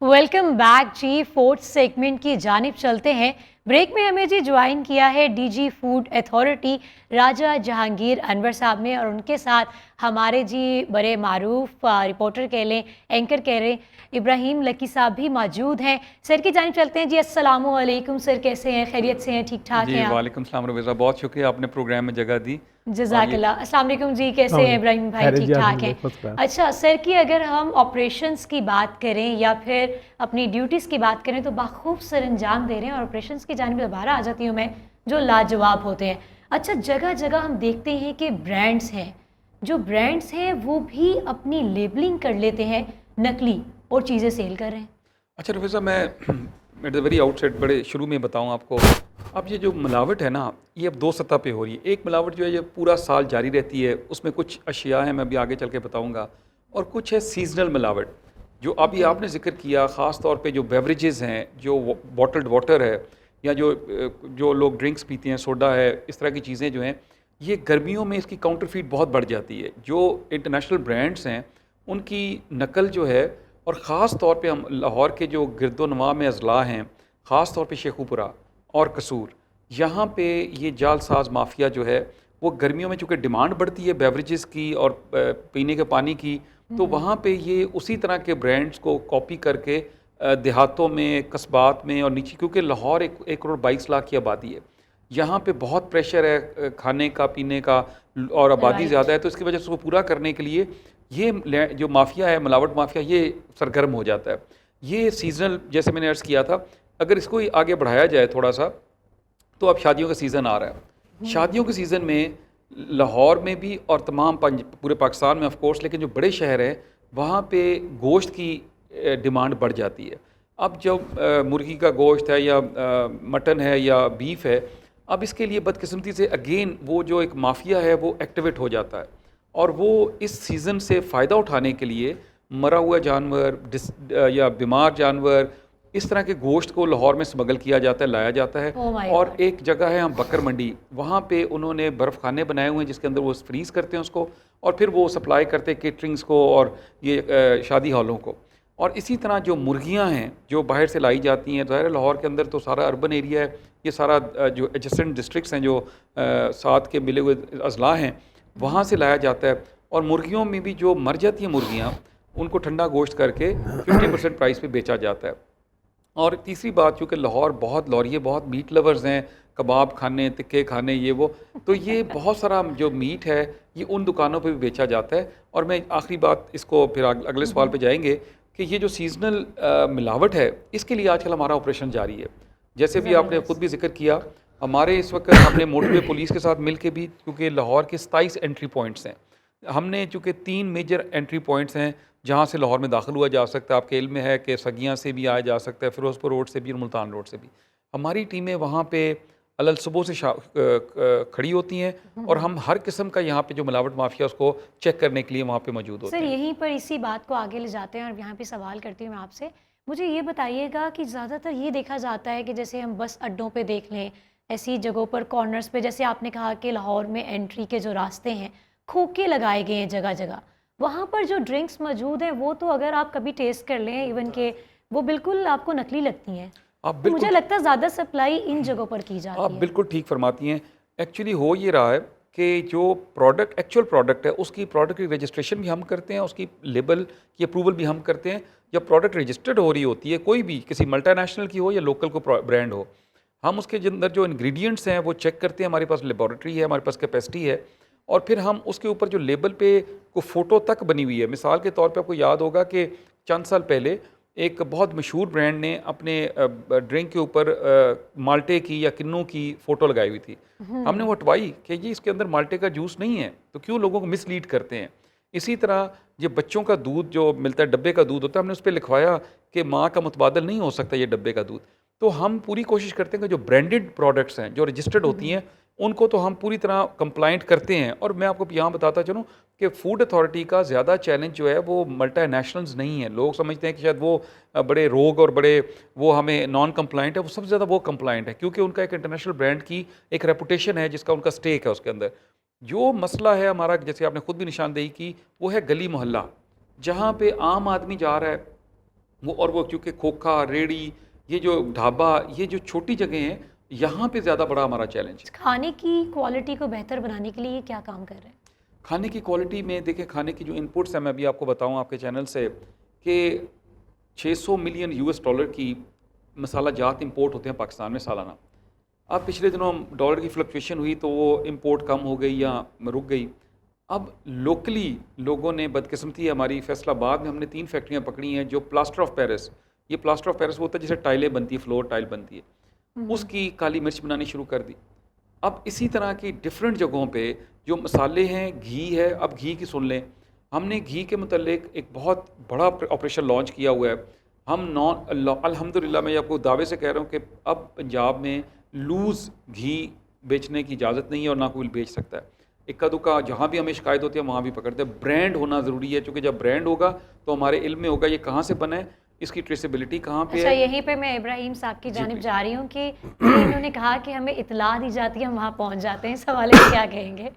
Welcome back जी। फोर्थ सेगमेंट की जानिब चलते हैं। ब्रेक में हमें जी ज्वाइन किया है डीजी फूड अथॉरिटी राजा जहांगीर अनवर साहब ने, और उनके साथ हमारे जी बड़े मारूफ रिपोर्टर कह लें, एंकर कह लें, इब्राहिम लकी साहब भी मौजूद हैं। सर की जानिब चलते हैं जी। अस्सलामु अलैकुम सर, कैसे हैं? खैरियत से हैं? ठीक ठाक जी हैं आप? वालेकुम सलाम रवीज़ा, बहुत शुक्रिया आपने प्रोग्राम में जगह दी। जज़ाकल्लाह। अस्सलाम वालेकुम जी, कैसे हैं इब्राहिम भाई? ठीक ठाक हैं? अच्छा सर, की अगर हम ऑपरेशंस की बात करें या फिर अपनी ड्यूटीज़ की बात करें तो बाखूब सर अंजाम दे रहे हैं, और ऑपरेशंस की जानिब दोबारा आ जाती हूँ मैं, जो लाजवाब होते हैं। अच्छा, जगह जगह हम देखते हैं कि ब्रांड्स हैं, जो ब्रांड्स हैं वो भी अपनी लेबलिंग कर लेते हैं नकली और चीज़ें सेल कर रहे हैं। अच्छा रवीज़ा, मैं एट द वेरी आउटसेट बड़े शुरू में बताऊं आपको, अब ये जो मिलावट है ना, ये अब दो सतह पे हो रही है। एक मिलावट जो है ये पूरा साल जारी रहती है, उसमें कुछ अशिया हैं, मैं अभी आगे चल के बताऊँगा, और कुछ है सीजनल मिलावट जो अभी आपने जिक्र किया। ख़ास तौर पे जो बेवरेजेस हैं, जो बॉटल्ड वाटर है, या जो लोग ड्रिंक्स पीते हैं, सोडा है, इस तरह की चीज़ें जो हैं, ये गर्मियों में इसकी काउंटरफीट बहुत बढ़ जाती है। जो इंटरनेशनल ब्रांड्स हैं उनकी नकल जो है, और ख़ास तौर पे हम लाहौर के जो गिरदोनवा में अजला हैं, ख़ास तौर पे शेखुपुरा और कसूर, यहाँ पे ये जालसाज माफिया जो है वो गर्मियों में चूँकि डिमांड बढ़ती है बेवरेजेस की और पीने के पानी की, तो वहाँ पे ये उसी तरह के ब्रांड्स को कॉपी करके देहातों में, कस्बात में और नीचे, क्योंकि लाहौर 1,22,00,000 की आबादी है, यहाँ पे बहुत प्रेशर है खाने का, पीने का, और आबादी ज़्यादा है, तो इसकी वजह से उसको पूरा करने के लिए ये जो माफिया है, मिलावट माफिया, ये सरगर्म हो जाता है। ये सीज़नल, जैसे मैंने अर्ज़ किया था, अगर इसको आगे बढ़ाया जाए थोड़ा सा, तो अब शादियों का सीज़न आ रहा है। शादियों के सीज़न में लाहौर में भी और तमाम पूरे पाकिस्तान में ऑफ कोर्स, लेकिन जो बड़े शहर हैं वहाँ पे गोश्त की डिमांड बढ़ जाती है। अब जब मुर्गी का गोश्त है या मटन है या बीफ है, अब इसके लिए बदकिस्मती से अगेन वो जो एक माफिया है वो एक्टिवेट हो जाता है, और वो इस सीज़न से फ़ायदा उठाने के लिए मरा हुआ जानवर या बीमार जानवर, इस तरह के गोश्त को लाहौर में स्मगल किया जाता है, लाया जाता है। और एक जगह है हम बकर मंडी, वहाँ पे उन्होंने बर्फ़ खाने बनाए हुए हैं जिसके अंदर वो फ्रीज़ करते हैं उसको, और फिर वो सप्लाई करते हैं केटरिंग्स को और ये शादी हॉलों को। और इसी तरह जो मुर्गियाँ हैं जो बाहर से लाई जाती हैं, ज़ाहिर लाहौर के अंदर तो सारा अर्बन एरिया है, ये सारा जो एडजेसेंट डिस्ट्रिक्ट्स हैं, जो साथ के मिले हुए अजला हैं, वहाँ से लाया जाता है। और मुर्गियों में भी जो मर जाती हैं मुर्गियाँ, उनको ठंडा गोश्त करके 50% प्राइस पे बेचा जाता है। और तीसरी बात, चूँकि लाहौर बहुत लौरिये, बहुत मीट लवर्स हैं, कबाब खाने, तिक्के खाने, ये वो, तो ये बहुत सारा जो मीट है ये उन दुकानों पे भी बेचा जाता है। और मैं आखिरी बात, इसको फिर अगले सवाल पे जाएंगे, कि ये जो सीजनल मिलावट है, इसके लिए आजकल हमारा ऑपरेशन जारी है। जैसे भी आपने खुद भी जिक्र किया, हमारे इस वक्त हमने मोटरवे पुलिस के साथ मिल के भी, क्योंकि लाहौर के 27 एंट्री पॉइंट्स हैं, हमने चूँकि 3 मेजर एंट्री पॉइंट्स हैं जहाँ से लाहौर में दाखिल हुआ जा सकता है। आपके इल्म में है कि सगियाँ से भी आया जा सकता है, फ़िरोज़पुर रोड से भी और मुल्तान रोड से भी। हमारी टीमें वहाँ पे अलल सुबह से खड़ी होती हैं, और हम हर किस्म का यहाँ पे जो मिलावट माफिया उसको चेक करने के लिए वहाँ पे मौजूद होते हैं। सर, यहीं पर इसी बात को आगे ले जाते हैं और यहाँ पे सवाल करती हूँ मैं आपसे। मुझे ये बताइएगा कि ज़्यादातर ये देखा जाता है कि जैसे हम बस अड्डों पे देख लें, ऐसी जगहों पर, कॉर्नर्स पे, जैसे आपने कहा कि लाहौर में एंट्री के जो रास्ते हैं खोखे लगाए गए हैं जगह जगह, वहाँ पर जो ड्रिंक्स मौजूद हैं वो तो अगर आप कभी टेस्ट कर लें इवन के, वो बिल्कुल आपको नकली लगती हैं। तो मुझे लगता है ज़्यादा सप्लाई इन जगहों पर की जाती है। आप बिल्कुल ठीक फरमाती हैं। एक्चुअली हो ये रहा है कि जो प्रोडक्ट एक्चुअल प्रोडक्ट है उसकी प्रोडक्ट की रजिस्ट्रेशन भी हम करते हैं, उसकी लेबल की अप्रूवल भी हम करते हैं। जब प्रोडक्ट रजिस्टर्ड हो रही होती है, कोई भी किसी मल्टीनेशनल की हो या लोकल को ब्रांड हो, हम उसके अंदर जो इंग्रेडिएंट्स हैं वो चेक करते हैं। हमारे पास लेबॉरेटरी है, हमारे पास कैपेसिटी है, और फिर हम उसके ऊपर जो लेबल पे को फ़ोटो तक बनी हुई है। मिसाल के तौर पे आपको याद होगा कि चंद साल पहले एक बहुत मशहूर ब्रांड ने अपने ड्रिंक के ऊपर माल्टे की या किन्नू की फ़ोटो लगाई हुई थी। हमने वो हटवाई कि जी इसके अंदर माल्टे का जूस नहीं है, तो क्यों लोगों को मिसलीड करते हैं। इसी तरह ये बच्चों का दूध जो मिलता है, डब्बे का दूध होता है, हमने उस पर लिखवाया कि माँ का मुतबादल नहीं हो सकता ये डब्बे का दूध। तो हम पूरी कोशिश करते हैं कि जो ब्रांडेड प्रोडक्ट्स हैं, जो रजिस्टर्ड होती हैं, उनको तो हम पूरी तरह कंप्लाइंट करते हैं। और मैं आपको यहाँ बताता चलूँ कि फूड अथॉरिटी का ज़्यादा चैलेंज जो है वो मल्टीनेशनल्स नहीं है। लोग समझते हैं कि शायद वो बड़े रोग और बड़े वो हमें नॉन कंप्लाइंट है, वो सबसे ज़्यादा वो कंप्लाइंट है, क्योंकि उनका एक इंटरनेशनल ब्रांड की एक रेपुटेशन है जिसका उनका स्टेक है उसके अंदर। जो मसला है हमारा, जैसे आपने खुद भी निशानदेही की, वो है गली मोहल्ला, जहाँ पे आम आदमी जा रहा है वो, और वो क्योंकि खोखा, रेड़ी, ये जो ढाबा, ये जो छोटी जगह हैं, यहाँ पे ज़्यादा बड़ा हमारा चैलेंज है। खाने की क्वालिटी को बेहतर बनाने के लिए ये क्या काम कर रहे हैं? खाने की क्वालिटी में देखिए, खाने की जो इनपुट्स हैं, मैं अभी आपको बताऊं आपके चैनल से कि 600 मिलियन यूएस डॉलर की मसाला जात इंपोर्ट होते हैं पाकिस्तान में सालाना। अब पिछले दिनों डॉलर की फ्लक्चुएशन हुई तो वो इंपोर्ट कम हो गई या रुक गई। अब लोकली लोगों ने, बदकिस्मती है हमारी, फैसलाबाद में हमने 3 फैक्ट्रियाँ पकड़ी हैं जो प्लास्टर ऑफ पेरिस, ये प्लास्टर ऑफ पेरिस वो होता है जिसे टाइलें बनती है, फ्लोर टाइल बनती है, उसकी काली मिर्च बनानी शुरू कर दी। अब इसी तरह की डिफरेंट जगहों पे जो मसाले हैं, घी है, अब घी की सुन लें, हमने घी के मुतल्लिक एक बहुत बड़ा ऑपरेशन लॉन्च किया हुआ है। हम अल्हम्दुलिल्लाह मैं आपको दावे से कह रहा हूँ कि अब पंजाब में लूज़ घी बेचने की इजाज़त नहीं है और ना कोई बेच सकता है। इक्का दुक्का जहाँ भी हमें शिकायत होती है वहाँ भी पकड़ते हैं। ब्रांड होना ज़रूरी है, क्योंकि जब ब्रांड होगा तो हमारे इल्म में होगा ये कहाँ से बना है, इसकी ट्रेसेबिलिटी कहाँ पे अच्छा, है। यहीं पे मैं इब्राहिम साहब की जानिब जा रही हूँ कि इन्होंने कहा कि हमें इत्तला दी जाती है, हम वहाँ पहुँच जाते हैं। इस हवाले से क्या कहेंगे?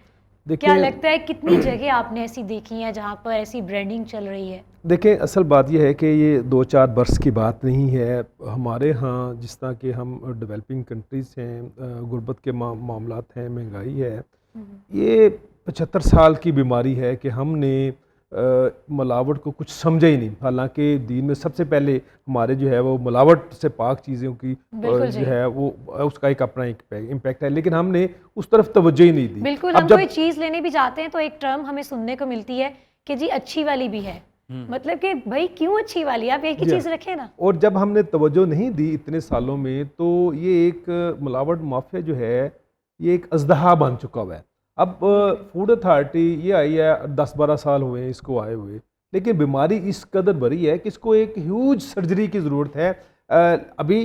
क्या लगता है कितनी जगह आपने ऐसी देखी हैं जहाँ पर ऐसी ब्रांडिंग चल रही है? देखिए, असल बात यह है कि ये 2-4 बरस की बात नहीं है। हमारे यहाँ जिस तरह के हम डेवलपिंग कंट्रीज़ हैं, गुर्बत के मामलात हैं, महंगाई है, ये 75 साल की बीमारी है कि हमने मिलावट को कुछ समझा ही नहीं। हालांकि दीन में सबसे पहले हमारे जो है वो मिलावट से पाक चीज़ों की जो है वो उसका एक अपना इम्पैक्ट है, लेकिन हमने उस तरफ तवज्जो ही नहीं दी। बिल्कुल, हम कोई चीज़ लेने भी जाते हैं तो एक टर्म हमें सुनने को मिलती है कि जी अच्छी वाली भी है। मतलब कि भाई क्यों अच्छी वाली, आप एक ही चीज़ रखें ना। और जब हमने तवज्जो नहीं दी इतने सालों में, तो ये एक मिलावट माफिया जो है ये एक अजदहा बन चुका हुआ है। अब फूड अथॉरिटी ये आई है, 10-12 साल हुए हैं इसको आए हुए, लेकिन बीमारी इस कदर बड़ी है कि इसको एक ह्यूज सर्जरी की ज़रूरत है। अभी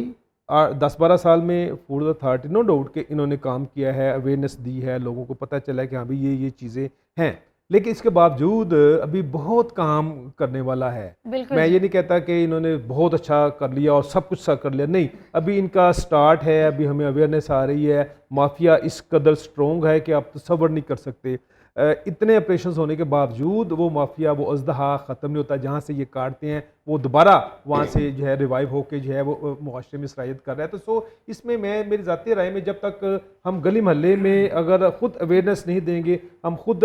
10-12 साल में फूड अथॉरिटी नो डाउट कि इन्होंने काम किया है, अवेयरनेस दी है, लोगों को पता चला है कि हाँ भाई ये चीज़ें हैं, लेकिन इसके बावजूद अभी बहुत काम करने वाला है। मैं ये नहीं कहता कि इन्होंने बहुत अच्छा कर लिया और सब कुछ कर लिया, नहीं, अभी इनका स्टार्ट है, अभी हमें अवेयरनेस आ रही है। माफिया इस कदर स्ट्रॉन्ग है कि आप तसव्वुर नहीं कर सकते। इतने ऑपरेशन होने के बावजूद वो माफिया, वो अजदहा ख़त्म नहीं होता। जहाँ से ये काटते हैं वो दोबारा वहाँ से जो है रिवाइव होके जो है वो मुआशरे में सरायत कर रहा है। तो इसमें मैं, मेरी ज़ाती राय में, जब तक हम गली मोहल्ले में अगर ख़ुद अवेयरनेस नहीं देंगे, हम खुद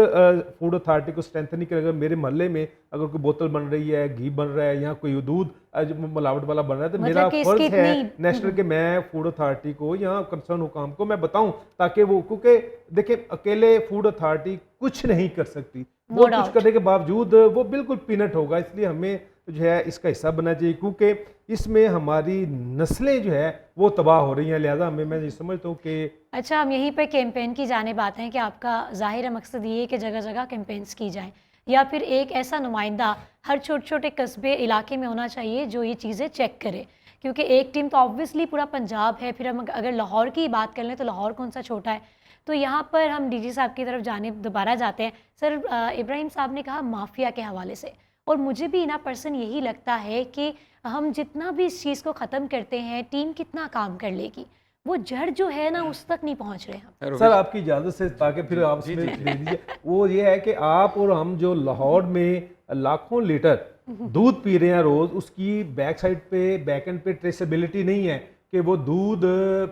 फूड अथॉरिटी को स्ट्रेंथ नहीं करेंगे, मेरे मोहल्ले में अगर कोई बोतल बन रही है, घी बन रहा है या कोई दूध मिलावट वाला बन रहा है, तो मेरा फर्ज है नेशनल के मैं फूड अथॉरिटी को या कंसर्न हुकाम को मैं बताऊं, ताकि वो, क्योंकि देखिए अकेले फूड अथॉरिटी कुछ नहीं कर सकती, वो कुछ करने के बावजूद वो बिल्कुल पीनट होगा। इसलिए हमें जो है इसका हिस्सा बनना चाहिए, क्योंकि इसमें हमारी नस्लें जो है वो तबाह हो रही हैं। लिहाजा मैं ये समझता हूँ कि अच्छा, हम यहीं पर कैंपेन की जानिब आते हैं कि आपका ज़ाहिर मकसद ये है कि जगह जगह कैंपेन्स की जाएँ, या फिर एक ऐसा नुमाइंदा हर छोटे छोटे कस्बे इलाके में होना चाहिए जो ये चीज़ें चेक करे, क्योंकि एक टीम तो ऑब्वियसली पूरा पंजाब है। फिर हम अगर लाहौर की बात कर लें तो लाहौर कौन सा छोटा है। तो यहाँ पर हम डीजी साहब की तरफ जानिब दोबारा जाते हैं। सर, इब्राहिम साहब ने कहा माफिया के हवाले से, और मुझे भी ना पर्सन यही लगता है कि हम जितना भी इस चीज़ को ख़त्म करते हैं, टीम कितना काम कर लेगी, वो जड़ जो है ना उस तक नहीं पहुँच रहे हम। सर आपकी इजाज़त से, ताकि फिर आप उसमें दे दीजिए, वो ये है कि आप और हम जो लाहौर में लाखों लीटर दूध पी रहे हैं रोज़, उसकी बैक साइड पे, बैक एंड पे ट्रेसेबिलिटी नहीं है कि वो दूध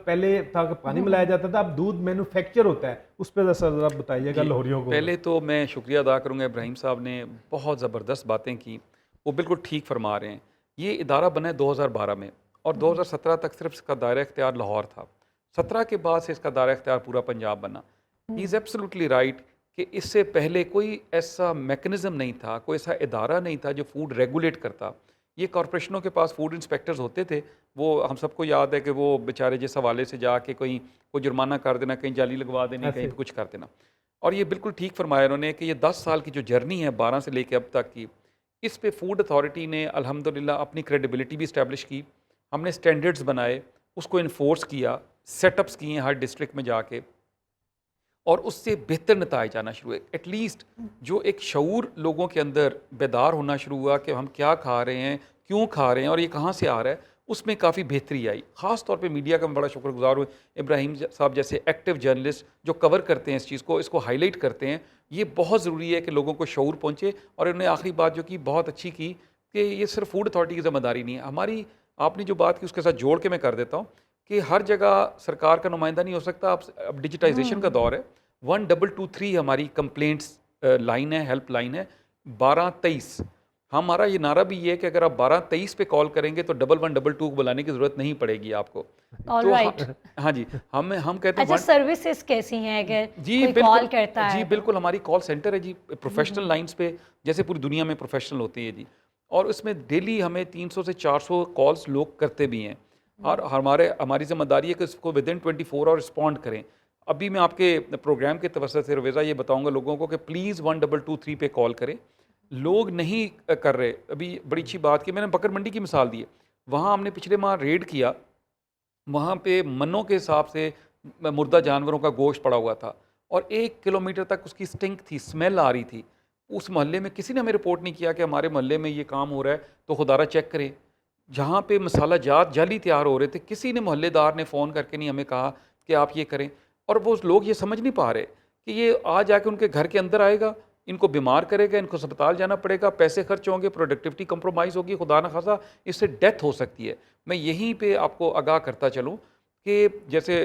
पहले था कि पानी मिलाया जाता था, अब दूध मैन्युफैक्चर होता है, उस पर ज़रा बताइएगा लाहौरियों को। पहले तो मैं शुक्रिया अदा करूँगा, इब्राहिम साहब ने बहुत ज़बरदस्त बातें की, वो बिल्कुल ठीक फरमा रहे हैं। ये इदारा बना है 2012 में और 2017 तक सिर्फ इसका दायरा इख्तियार लाहौर था। 17 के बाद से इसका दायरा इख्तियार पूरा पंजाब बना। ही इज़ एब्सोल्युटली राइट कि इससे पहले कोई ऐसा मैकेनिज़्म नहीं था, कोई ऐसा इदारा नहीं था जो फूड रेगुलेट करता। ये कॉरपोरेशनों के पास फूड इंस्पेक्टर्स होते थे, वो हम सबको याद है कि वो बेचारे जिस हवाले से जाके कोई जुर्माना कर देना, कहीं जाली लगवा देनी, कहीं पे कुछ कर देना। और ये बिल्कुल ठीक फरमाया उन्होंने कि ये 10 साल की जो जर्नी है 12 से लेके अब तक की, इस पे फूड अथॉरिटी ने अल्हम्दुलिल्लाह अपनी क्रेडिबिलिटी भी इस्टेब्लिश की। हमने स्टैंडर्ड्स बनाए, उसको इन्फोर्स किया, सेटअप्स किए हर डिस्ट्रिक्ट में जाके, और उससे बेहतर नताइज आना शुरू हुए। एटलीस्ट जो एक शऊर लोगों के अंदर बेदार होना शुरू हुआ कि हम क्या खा रहे हैं, क्यों खा रहे हैं और ये कहाँ से आ रहा है, उसमें काफ़ी बेहतरी आई। ख़ास तौर पे मीडिया का मैं बड़ा शुक्रगुजार हूँ, इब्राहिम साहब जैसे एक्टिव जर्नलिस्ट जो कवर करते हैं इस चीज़ को, इसको हाईलाइट करते हैं। ये बहुत ज़रूरी है कि लोगों को शऊर पहुँचे। और इन्होंने आखिरी बात जो की बहुत अच्छी की कि ये सिर्फ फूड अथॉरिटी की ज़िम्मेदारी नहीं है हमारी। आपने जो बात की उसके साथ जोड़ के मैं कर देता हूँ कि हर जगह सरकार का नुमाइंदा नहीं हो सकता। अब डिजिटाइजेशन का दौर है। 1223 हमारी कंप्लेंट्स लाइन है, हेल्प लाइन है। 1223 हमारा ये नारा भी ये है कि अगर आप 1223 पे कॉल करेंगे तो 1122 को बुलाने की ज़रूरत नहीं पड़ेगी आपको। ऑल तो राइट। हाँ जी, हम कहते हैं अच्छा, सर्विसेज कैसी हैं अगर जी कोई बिल्कुल, कॉल करता है जी तो? बिल्कुल, हमारी कॉल सेंटर है जी, प्रोफेशनल लाइंस पे जैसे पूरी दुनिया में प्रोफेशनल होती है जी। और उसमें डेली हमें 300 से 400 कॉल्स लोग करते भी हैं और हमारी जिम्मेदारी है कि इसको विद इन 24 आवर रिस्पॉन्ड करें। अभी मैं आपके प्रोग्राम के तवज्जुह से रवेज़ा ये बताऊंगा लोगों को कि प्लीज़ 1223 पे कॉल करें। लोग नहीं कर रहे। अभी बड़ी अच्छी बात की, मैंने बकर मंडी की मिसाल दी है। वहाँ हमने पिछले माह रेड किया, वहाँ पे मनों के हिसाब से मुर्दा जानवरों का गोश्त पड़ा हुआ था और 1 किलोमीटर तक उसकी स्टिंक थी, स्मेल आ रही थी। उस मोहल्ले में किसी ने हमें रिपोर्ट नहीं किया कि हमारे मोहल्ले में ये काम हो रहा है, तो खुदारा चेक करें। जहाँ पे मसाला जात जाली तैयार हो रहे थे, किसी ने मोहल्लेदार ने फ़ोन करके नहीं हमें कहा कि आप ये करें। और वो लोग ये समझ नहीं पा रहे कि ये आ जाके उनके घर के अंदर आएगा, इनको बीमार करेगा, इनको अस्पताल जाना पड़ेगा, पैसे खर्च होंगे, प्रोडक्टिविटी कंप्रोमाइज़ होगी, खुदा न खासा इससे डेथ हो सकती है। मैं यहीं पे आपको आगाह करता चलूँ कि जैसे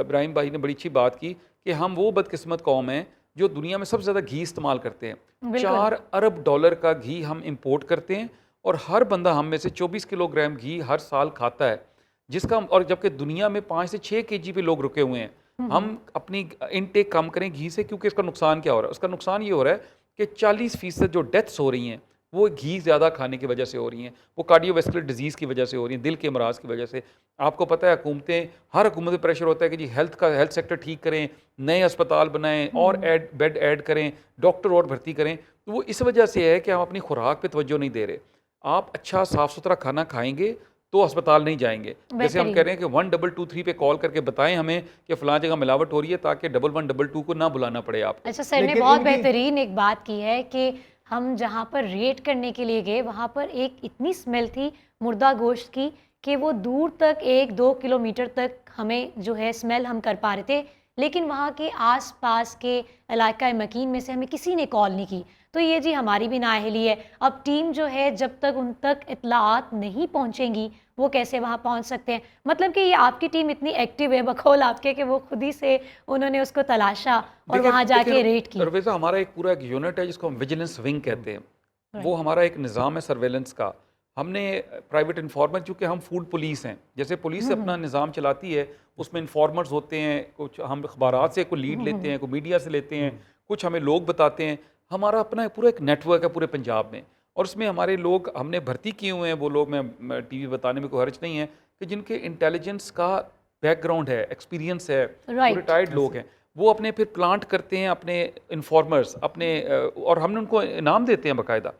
इब्राहिम भाई ने बड़ी अच्छी बात की कि हम वो बदकिस्मत कौम हैं जो दुनिया में सबसे ज़्यादा घी इस्तेमाल करते हैं। बिल्कुल। 4 अरब डॉलर का घी हम इंपोर्ट करते हैं और हर बंदा हम में से 24 किलोग्राम घी हर साल खाता है, जिसका और जबकि दुनिया में 5 से 6 केजी पे लोग रुके हुए हैं। हम अपनी इनटेक कम करें घी से, क्योंकि इसका नुकसान क्या हो रहा है? उसका नुकसान ये हो रहा है कि 40% जो डेथ्स हो रही हैं वो घी ज़्यादा खाने की वजह से हो रही हैं, वो कार्डियोवैस्कुलर डिजीज़ की वजह से हो रही हैं, दिल के अमराज की वजह से। आपको पता है हुकूमतें, हर हुकूमत में प्रेशर होता है कि जी हेल्थ सेक्टर ठीक करें, नए अस्पताल बनाएं और बेड ऐड करें, डॉक्टर और भर्ती करें। तो वो इस वजह से है कि हम अपनी खुराक पे तवज्जो नहीं दे रहे। आप अच्छा साफ़ सुथरा खाना खाएंगे तो अस्पताल नहीं जाएंगे। जैसे हम कह रहे हैं कि 1223 पे कॉल करके बताएं हमें कि फ़लाँ जगह मिलावट हो रही है, ताकि 1112 को ना बुलाना पड़े आपको। अच्छा, सर ने लेकिन बहुत इनकी- बेहतरीन एक बात की है कि हम जहाँ पर रेड करने के लिए गए वहाँ पर एक इतनी स्मेल थी मुर्दा गोश्त की कि वो दूर तक 1-2 किलोमीटर तक हमें जो है स्मेल हम कर पा रहे थे, लेकिन वहाँ के आसपास के इलाका मकीन में से हमें किसी ने कॉल नहीं की। तो ये जी हमारी भी नाअहली है। अब टीम जो है जब तक उन तक इत्तलाआत नहीं पहुँचेंगी वो कैसे वहाँ पहुँच सकते हैं? मतलब कि ये आपकी टीम इतनी एक्टिव है बकौल आपके कि वो खुद ही से उन्होंने उसको तलाशा और वहाँ जाके रेड की। रवेज़ा, हमारा एक पूरा एक यूनिट है जिसको हम विजिलेंस विंग कहते हैं। वो हमारा एक निज़ाम है सर्वेलेंस का। हमने प्राइवेट इन्फॉर्मर, चूँकि हम फूड पुलिस हैं, जैसे पुलिस अपना निज़ाम चलाती है, उसमें इन्फॉर्मर्स होते हैं, कुछ हम अखबारात से कोई लीड लेते हैं, कोई मीडिया से लेते हैं, कुछ हमें लोग बताते हैं। हमारा अपना पूरा एक नेटवर्क है पूरे पंजाब में, और उसमें हमारे लोग हमने भर्ती किए हुए हैं। वो लोग, मैं टीवी बताने में कोई हर्ज नहीं है, कि जिनके इंटेलिजेंस का बैकग्राउंड है, एक्सपीरियंस है, Right. रिटायर्ड लोग हैं। वो अपने फिर प्लांट करते हैं अपने इन्फॉर्मर्स अपने, और हमने उनको इनाम देते हैं बाकायदा।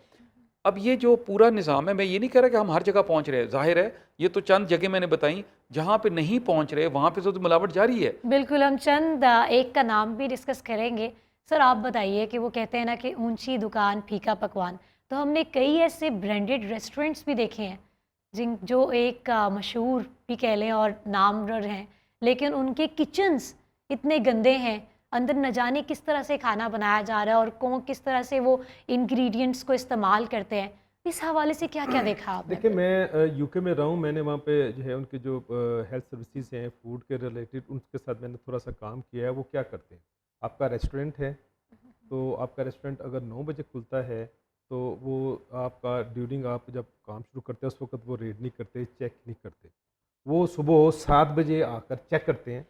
अब ये जो पूरा निज़ाम है, मैं ये नहीं कह रहा कि हम हर जगह पहुंच रहे हैं, जाहिर है ये तो चंद जगह मैंने बताई, जहाँ पे नहीं पहुंच रहे वहाँ पे तो मिलावट जारी है। बिल्कुल, हम चंद एक का नाम भी डिस्कस करेंगे। सर आप बताइए कि वो कहते हैं ना कि ऊंची दुकान फीका पकवान, तो हमने कई ऐसे ब्रांडेड रेस्टोरेंट्स भी देखे हैं जो एक मशहूर भी कह लें और नामवर हैं, लेकिन उनके किचन्स इतने गंदे हैं, अंदर न जाने किस तरह से खाना बनाया जा रहा है और किस तरह से वो इंग्रेडिएंट्स को इस्तेमाल करते हैं। इस हवाले से क्या क्या देखा आपने? देखिए, मैं यूके में रहा हूँ, मैंने वहाँ पे जो है उनके जो हेल्थ सर्विसेज हैं फूड के रिलेटेड, उनके साथ मैंने थोड़ा सा काम किया है। वो क्या करते हैं, आपका रेस्टोरेंट है, तो आपका रेस्टोरेंट अगर 9 बजे खुलता है तो वो आपका ड्यूरिंग आप जब काम शुरू करते हैं उस वक्त वो रेड नहीं करते, चेक नहीं करते। वो सुबह 7 बजे आकर चेक करते हैं,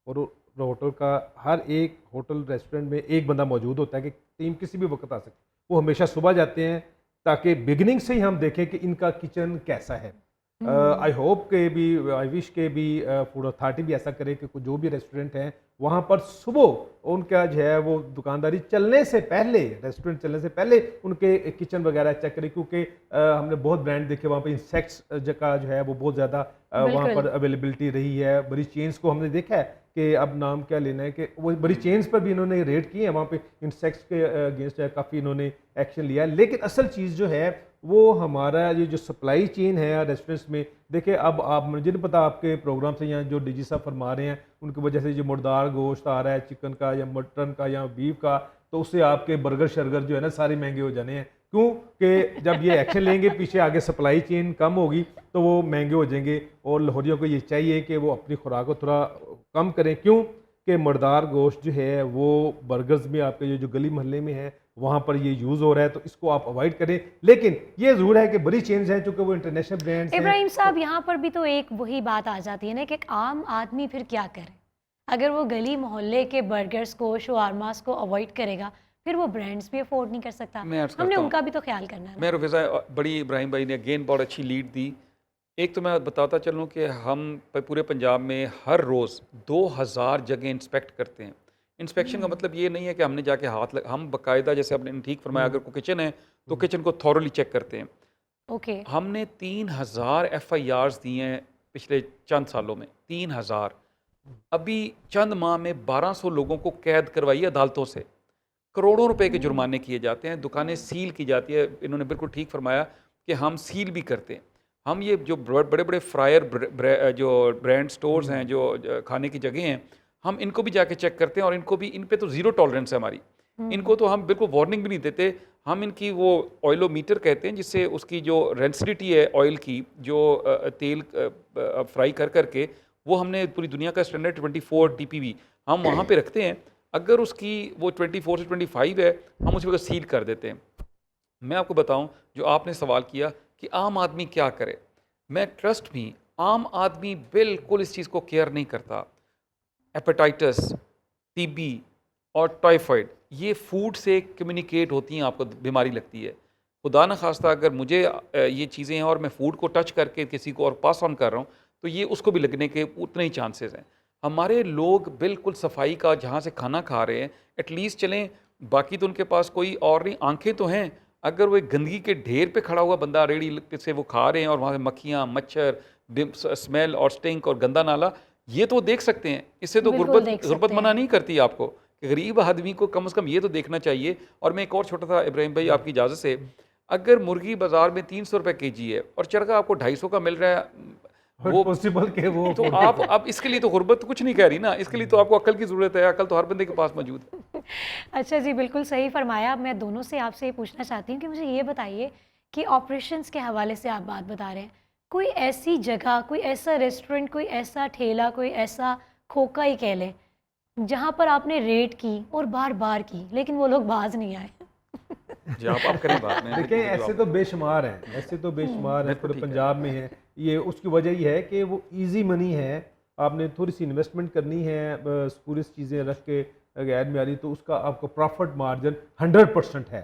और होटल का हर एक होटल रेस्टोरेंट में एक बंदा मौजूद होता है कि टीम किसी भी वक्त आ सकती है। वो हमेशा सुबह जाते हैं ताकि बिगिनिंग से ही हम देखें कि इनका किचन कैसा है। आई होप के भी, आई विश के भी फूड अथॉरिटी भी ऐसा करे कि जो भी रेस्टोरेंट हैं वहाँ पर सुबह उनका जो है वो दुकानदारी चलने से पहले, रेस्टोरेंट चलने से पहले उनके किचन वगैरह चेक करें, क्योंकि हमने बहुत ब्रांड देखे वहाँ पर इंसेक्ट्स का जो है वो बहुत ज़्यादा वहाँ बिल्कुल। पर अवेलेबिलिटी रही है। बड़ी चेन्स को हमने देखा है कि अब नाम क्या लेना है, कि वो बड़ी चेन्स पर भी इन्होंने रेड किए हैं, वहाँ पे इंसेक्ट्स के अगेंस्ट काफ़ी इन्होंने एक्शन लिया है। लेकिन असल चीज़ जो है वो हमारा ये जो सप्लाई चेन है रेस्टोरेंट्स में, देखिए अब आप, मुझे नहीं पता आपके प्रोग्राम से यहाँ जो डीजी साहब फरमा रहे हैं उनकी वजह से जो मुर्दार गोश्त आ रहा है चिकन का या मटन का या बीफ का, तो उससे आपके बर्गर शर्गर जो है ना सारे महंगे हो जाने हैं। क्यों कि जब ये एक्शन लेंगे पीछे आगे सप्लाई चेन कम होगी तो वो महंगे हो जाएंगे, और लाहौरियों को ये चाहिए कि वो अपनी खुराक को थोड़ा कम करें। क्यों कि मुर्दार गोश्त जो है वो बर्गर्स में आपके जो गली मोहल्ले में है वहाँ पर ये यूज़ हो रहा है, तो इसको आप अवॉइड करें। लेकिन ये ज़रूर है कि बड़ी चेंज है चूँकि वो इंटरनेशनल ब्रांड्स हैं। इब्राहिम साहब, यहाँ पर भी तो एक वही बात आ जाती है ना कि एक आम आदमी फिर क्या करे? अगर वो गली मोहल्ले के बर्गर्स को, शवारमास को अवॉइड करेगा, फिर वो ब्रांड्स भी अफोर्ड नहीं कर सकता। मैं अर्ज़ हमने करता उनका भी तो ख्याल करना है ना। मैं रफ़ीज़ा, बड़ी इब्राहिम भाई ने अगेन बहुत अच्छी लीड दी। एक तो मैं बताता चलूँ कि हम पूरे पंजाब में हर रोज़ 2000 जगह इंस्पेक्ट करते हैं। इंस्पेक्शन का मतलब ये नहीं है कि हमने जाके हम बाकायदा, जैसे आपने ठीक फरमाया, अगर कोई किचन है तो किचन को थॉरली चेक करते हैं। ओके। हमने 3000 FIRs दिए हैं पिछले चंद सालों में, 3000। अभी चंद माह में 1200 लोगों को कैद करवाई है अदालतों से। करोड़ों रुपए के जुर्माने किए जाते हैं, दुकानें सील की जाती है। इन्होंने बिल्कुल ठीक फरमाया कि हम सील भी करते हैं। हम ये जो बड़े बड़े फ्रायर जो ब्रांड स्टोर्स हैं, जो खाने की जगह हैं, हम इनको भी जाके चेक करते हैं, और इनको भी, इन पे तो ज़ीरो टॉलरेंस है हमारी। इनको तो हम बिल्कुल वार्निंग भी नहीं देते। हम इनकी वो ऑयलोमीटर कहते हैं, जिससे उसकी जो रेंसिडिटी है ऑयल की, जो तेल फ्राई कर करके, वो हमने पूरी दुनिया का स्टैंडर्ड 24 TPV हम वहाँ पे रखते हैं। अगर उसकी वो 24 से 25 है, हम उसी वक्त सील कर देते हैं। मैं आपको बताऊं, जो आपने सवाल किया कि आम आदमी क्या करे, मैं ट्रस्ट मी, आम आदमी बिल्कुल इस चीज़ को केयर नहीं करता। हेपेटाइटिस, TB और टाइफाइड, ये फूड से कम्युनिकेट होती हैं, आपको बीमारी लगती है। खुदा न खास्ता अगर मुझे ये चीज़ें हैं और मैं फूड को टच करके किसी को और पास ऑन कर रहा हूँ, तो ये उसको भी लगने के उतने ही चांसेस हैं। हमारे लोग बिल्कुल सफाई का, जहाँ से खाना खा रहे हैं, एटलीस्ट चलें, बाकी तो उनके पास कोई और नहीं, आंखें तो हैं। अगर वो एक गंदगी के ढेर पे खड़ा हुआ बंदा रेडी से वो खा रहे हैं, और वहाँ से मक्खियाँ, मच्छर, स्मेल और स्टिंक और गंदा नाला, ये तो देख सकते हैं। इससे तो बिल्कुल देख गुर्बत सकते मना हैं। नहीं करती आपको, कि गरीब आदमी को कम से कम ये तो देखना चाहिए। और मैं एक और छोटा सा, इब्राहिम भाई आपकी इजाज़त से, अगर मुर्गी बाज़ार में 300 रुपये kg है और चरखा आपको 250 का मिल रहा है, वो पॉसिबल के वो तो आप, अब इसके लिए तो गुर्बत कुछ नहीं कह रही ना, इसके लिए तो आपको अक्ल की ज़रूरत है। अक्ल तो हर बंदे के पास मौजूद है। अच्छा जी, बिल्कुल सही फरमाया। अब मैं दोनों से आपसे ये पूछना चाहती हूँ कि मुझे ये बताइए कि ऑपरेशंस के हवाले से आप बात बता रहे हैं, कोई ऐसी जगह, कोई ऐसा रेस्टोरेंट, कोई ऐसा ठेला, कोई ऐसा खोका ही कह लें, जहाँ पर आपने रेड की और बार बार की लेकिन वो लोग बाज नहीं आए? जी, आप करें बात में। देखिए, ऐसे तो बेशुमार हैं, ऐसे तो बेशुमार हैं, पूरे पंजाब में है। ये उसकी वजह ये है कि वो इजी मनी है, आपने थोड़ी सी इन्वेस्टमेंट करनी है, पूरी चीज़ें रख के गैर मियारी, तो उसका आपको प्रॉफिट मार्जिन 100% है।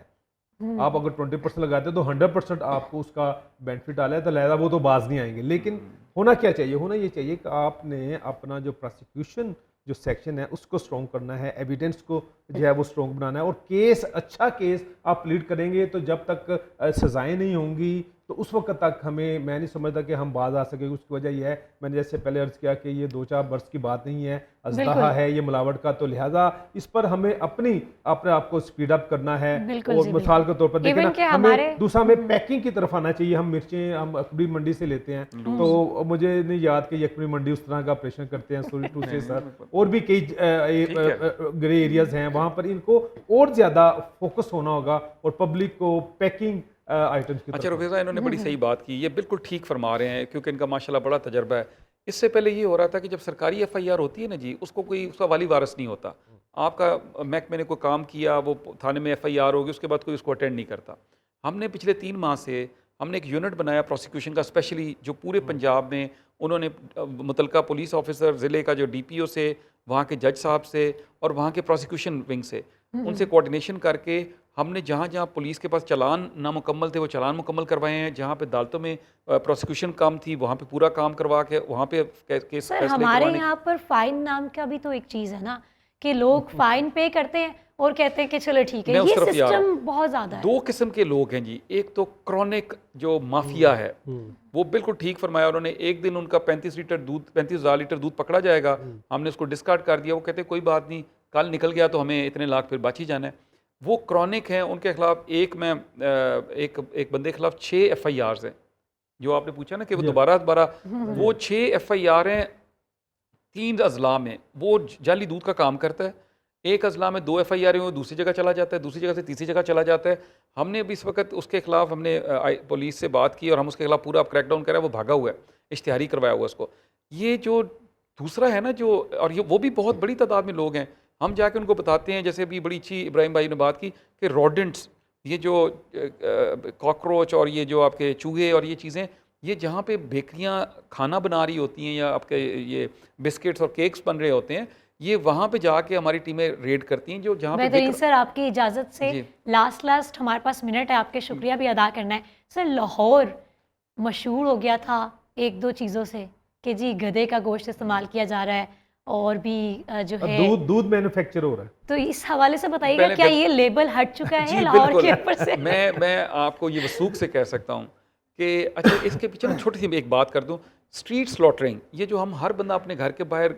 आप अगर 20% लगाते हो तो 100% आपको उसका बेनिफिट आ रहा है, तो लिहाजा वो तो बाज नहीं आएंगे। लेकिन होना क्या चाहिए, होना ये चाहिए कि आपने अपना जो प्रोसिक्यूशन जो सेक्शन है उसको स्ट्रॉन्ग करना है, एविडेंस को जो है वो स्ट्रॉन्ग बनाना है, और केस, अच्छा केस आप प्लीड करेंगे तो जब तक सजाएं नहीं होंगी तो उस वक्त तक हमें, मैं नहीं समझता कि हम बाज आ सकेंगे। उसकी वजह यह है, मैंने जैसे पहले अर्ज किया कि ये 2-4 वर्ष की बात नहीं है, अजदहा है ये मिलावट का, तो लिहाजा इस पर हमें अपने आप को स्पीड अप करना है। बिल्कुल और जी, मिसाल के तौर पर देखें Even ना, कि हमारे- हमें दूसरा, हमें पैकिंग की तरफ आना चाहिए। हम मिर्चें हम अकबरी मंडी से लेते हैं, तो मुझे नहीं याद कि अकबरी मंडी उस तरह का ऑपरेशन करते हैं, सॉरी टू से सर, और भी कई ग्रे एरियाज हैं, वहाँ पर इनको और ज़्यादा फोकस होना होगा, और पब्लिक को पैकिंग आइटम्स की अच्छा तरफ। रुफीज़ा, इन्होंने बड़ी सही बात की, ये बिल्कुल ठीक फरमा रहे हैं क्योंकि इनका माशाल्लाह बड़ा तजर्बा है। इससे पहले ये हो रहा था कि जब सरकारी एफआईआर होती है ना जी, उसको कोई उसका वाली वारस नहीं होता। आपका महकमे ने कोई काम किया, वो थाने में एफआईआर होगी, उसके बाद कोई उसको अटेंड नहीं करता। हमने पिछले 3 माह से हमने एक यूनिट बनाया प्रोसिक्यूशन का, स्पेशली जो पूरे पंजाब में उन्होंने मुतलका पुलिस ऑफिसर, ज़िले का जो डीपीओ से, वहाँ के जज साहब से और वहाँ के प्रोसिक्यूशन विंग से, उनसे कोऑर्डिनेशन करके हमने जहाँ जहाँ पुलिस के पास चालान नामुकम्मल थे वो चालान मुकम्मल करवाए हैं, जहाँ पे अदालतों में प्रोसिक्यूशन कम थी वहाँ पे पूरा काम करवा के वहाँ पे केस सर फैसले हमारे करवाने। यहाँ पर फाइन नाम का भी तो एक चीज़ है ना, कि लोग फाइन पे करते हैं और कहते हैं कि चलो ठीक है। मैं उस ये तरफ ही आ रहा सिस्टम बहुत ज़्यादा है। 2 किस्म के लोग हैं जी। एक तो क्रॉनिक जो माफिया है, वो बिल्कुल ठीक फरमाया उन्होंने। एक दिन उनका 35,000 लीटर दूध पकड़ा जाएगा, हमने उसको डिस्कार्ड कर दिया, वो कहते कोई बात नहीं, कल निकल गया तो हमें इतने लाख फिर बच ही जाना है। वो क्रॉनिक हैं, उनके खिलाफ एक बंदे के खिलाफ 6 एफआईआर्स हैं। जो आपने पूछा ना कि वो दोबारा वो 6 एफआईआर हैं 3 अजला में। वो जाली दूध का काम करता है। एक अजला में 2 एफआईआर हैं, वो दूसरी जगह चला जाता है, दूसरी जगह से तीसरी जगह चला जाता है। हमने अभी इस वक्त उसके खिलाफ हमने पुलिस से बात की और हम उसके खिलाफ पूरा क्रैकडाउन करा है। वो भागा हुआ है, इश्तिहारी करवाया हुआ है उसको। ये जो दूसरा है ना जो, और ये वो भी बहुत बड़ी तादाद में लोग हैं, हम जाके उनको बताते हैं, जैसे अभी बड़ी अच्छी इब्राहिम भाई ने बात की कि रोडेंट्स, ये जो कॉकरोच और ये जो आपके चूहे और ये चीज़ें, ये जहाँ पे बेकरियाँ खाना बना रही होती हैं या आपके ये बिस्किट्स और केक्स बन रहे होते हैं, ये वहाँ पे जाके हमारी टीमें रेड करती हैं जो जहाँ पे बेहतरीन सर, आपकी इजाज़त से जी। लास्ट हमारे पास मिनट है, आपके शुक्रिया भी अदा करना है। सर लाहौर मशहूर हो गया था 1-2 चीज़ों से कि जी गधे का गोश्त इस्तेमाल किया जा रहा है और भी जो है दूध मैन्युफैक्चर हो रहा है। तो इस हवाले से बताइएगा, पहले क्या ये लेबल हट चुका है जी लाहौर बिल्कुल। के ऊपर से? मैं आपको ये वसूख से कह सकता हूँ कि अच्छा, इसके पीछे ना छोटी सी एक बात कर दूँ। स्ट्रीट स्लॉटरिंग, ये जो हम हर बंदा अपने घर के बाहर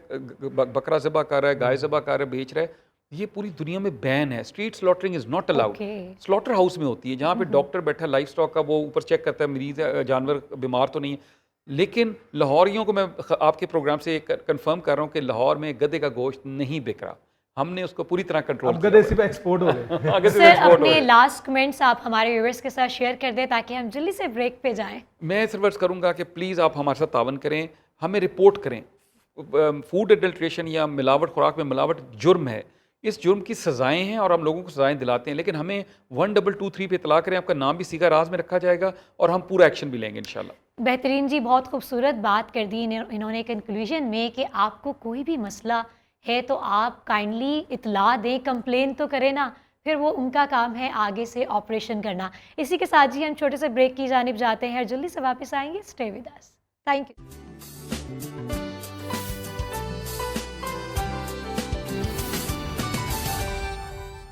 बकरा ज़बा कर रहा है, गाय ज़बा कर रहा है, बेच रहा है, ये पूरी दुनिया में बैन है। Street slaughtering is not allowed. Slaughter house में होती है जहाँ पे डॉक्टर बैठा है लाइफ स्टॉक का, वो ऊपर चेक करता है मरीज़ है, जानवर बीमार तो नहीं है। लेकिन लाहौरियों को मैं आपके प्रोग्राम से कंफर्म कर रहा हूँ कि लाहौर में गधे का गोश्त नहीं बिक रहा। हमने उसको पूरी तरह कंट्रोल अब गधे सिर्फ एक्सपोर्ट हो रहे हैं। सर अपने लास्ट कमेंट्स आप हमारे व्यूअर्स के साथ शेयर कर दें ताकि हम जल्दी से ब्रेक पे जाएं। मैं सिर्फ अर्ज़ करूँगा कि प्लीज़ आप हमारे साथ तावन करें, हमें रिपोर्ट करें। फूड एडल्ट्रेशन या मिलावट, खुराक में मिलावट जुर्म है। इस जुर्म की सज़ाएं हैं और हम लोगों को सज़ाएं दिलाते हैं, लेकिन हमें 1223 पे इतला करें, आपका नाम भी सीधा राज में रखा जाएगा और हम पूरा एक्शन भी लेंगे इंशाल्लाह। बेहतरीन जी, बहुत खूबसूरत बात कर दी इन्होंने कंक्लूजन में कि आपको कोई भी मसला है तो आप काइंडली इतला दें, कंप्लेन तो करें ना, फिर वो उनका काम है आगे से ऑपरेशन करना। इसी के साथ जी हम छोटे से ब्रेक की जानिब जाते हैं और जल्दी से वापस आएंगे। Stay with us. Thank you.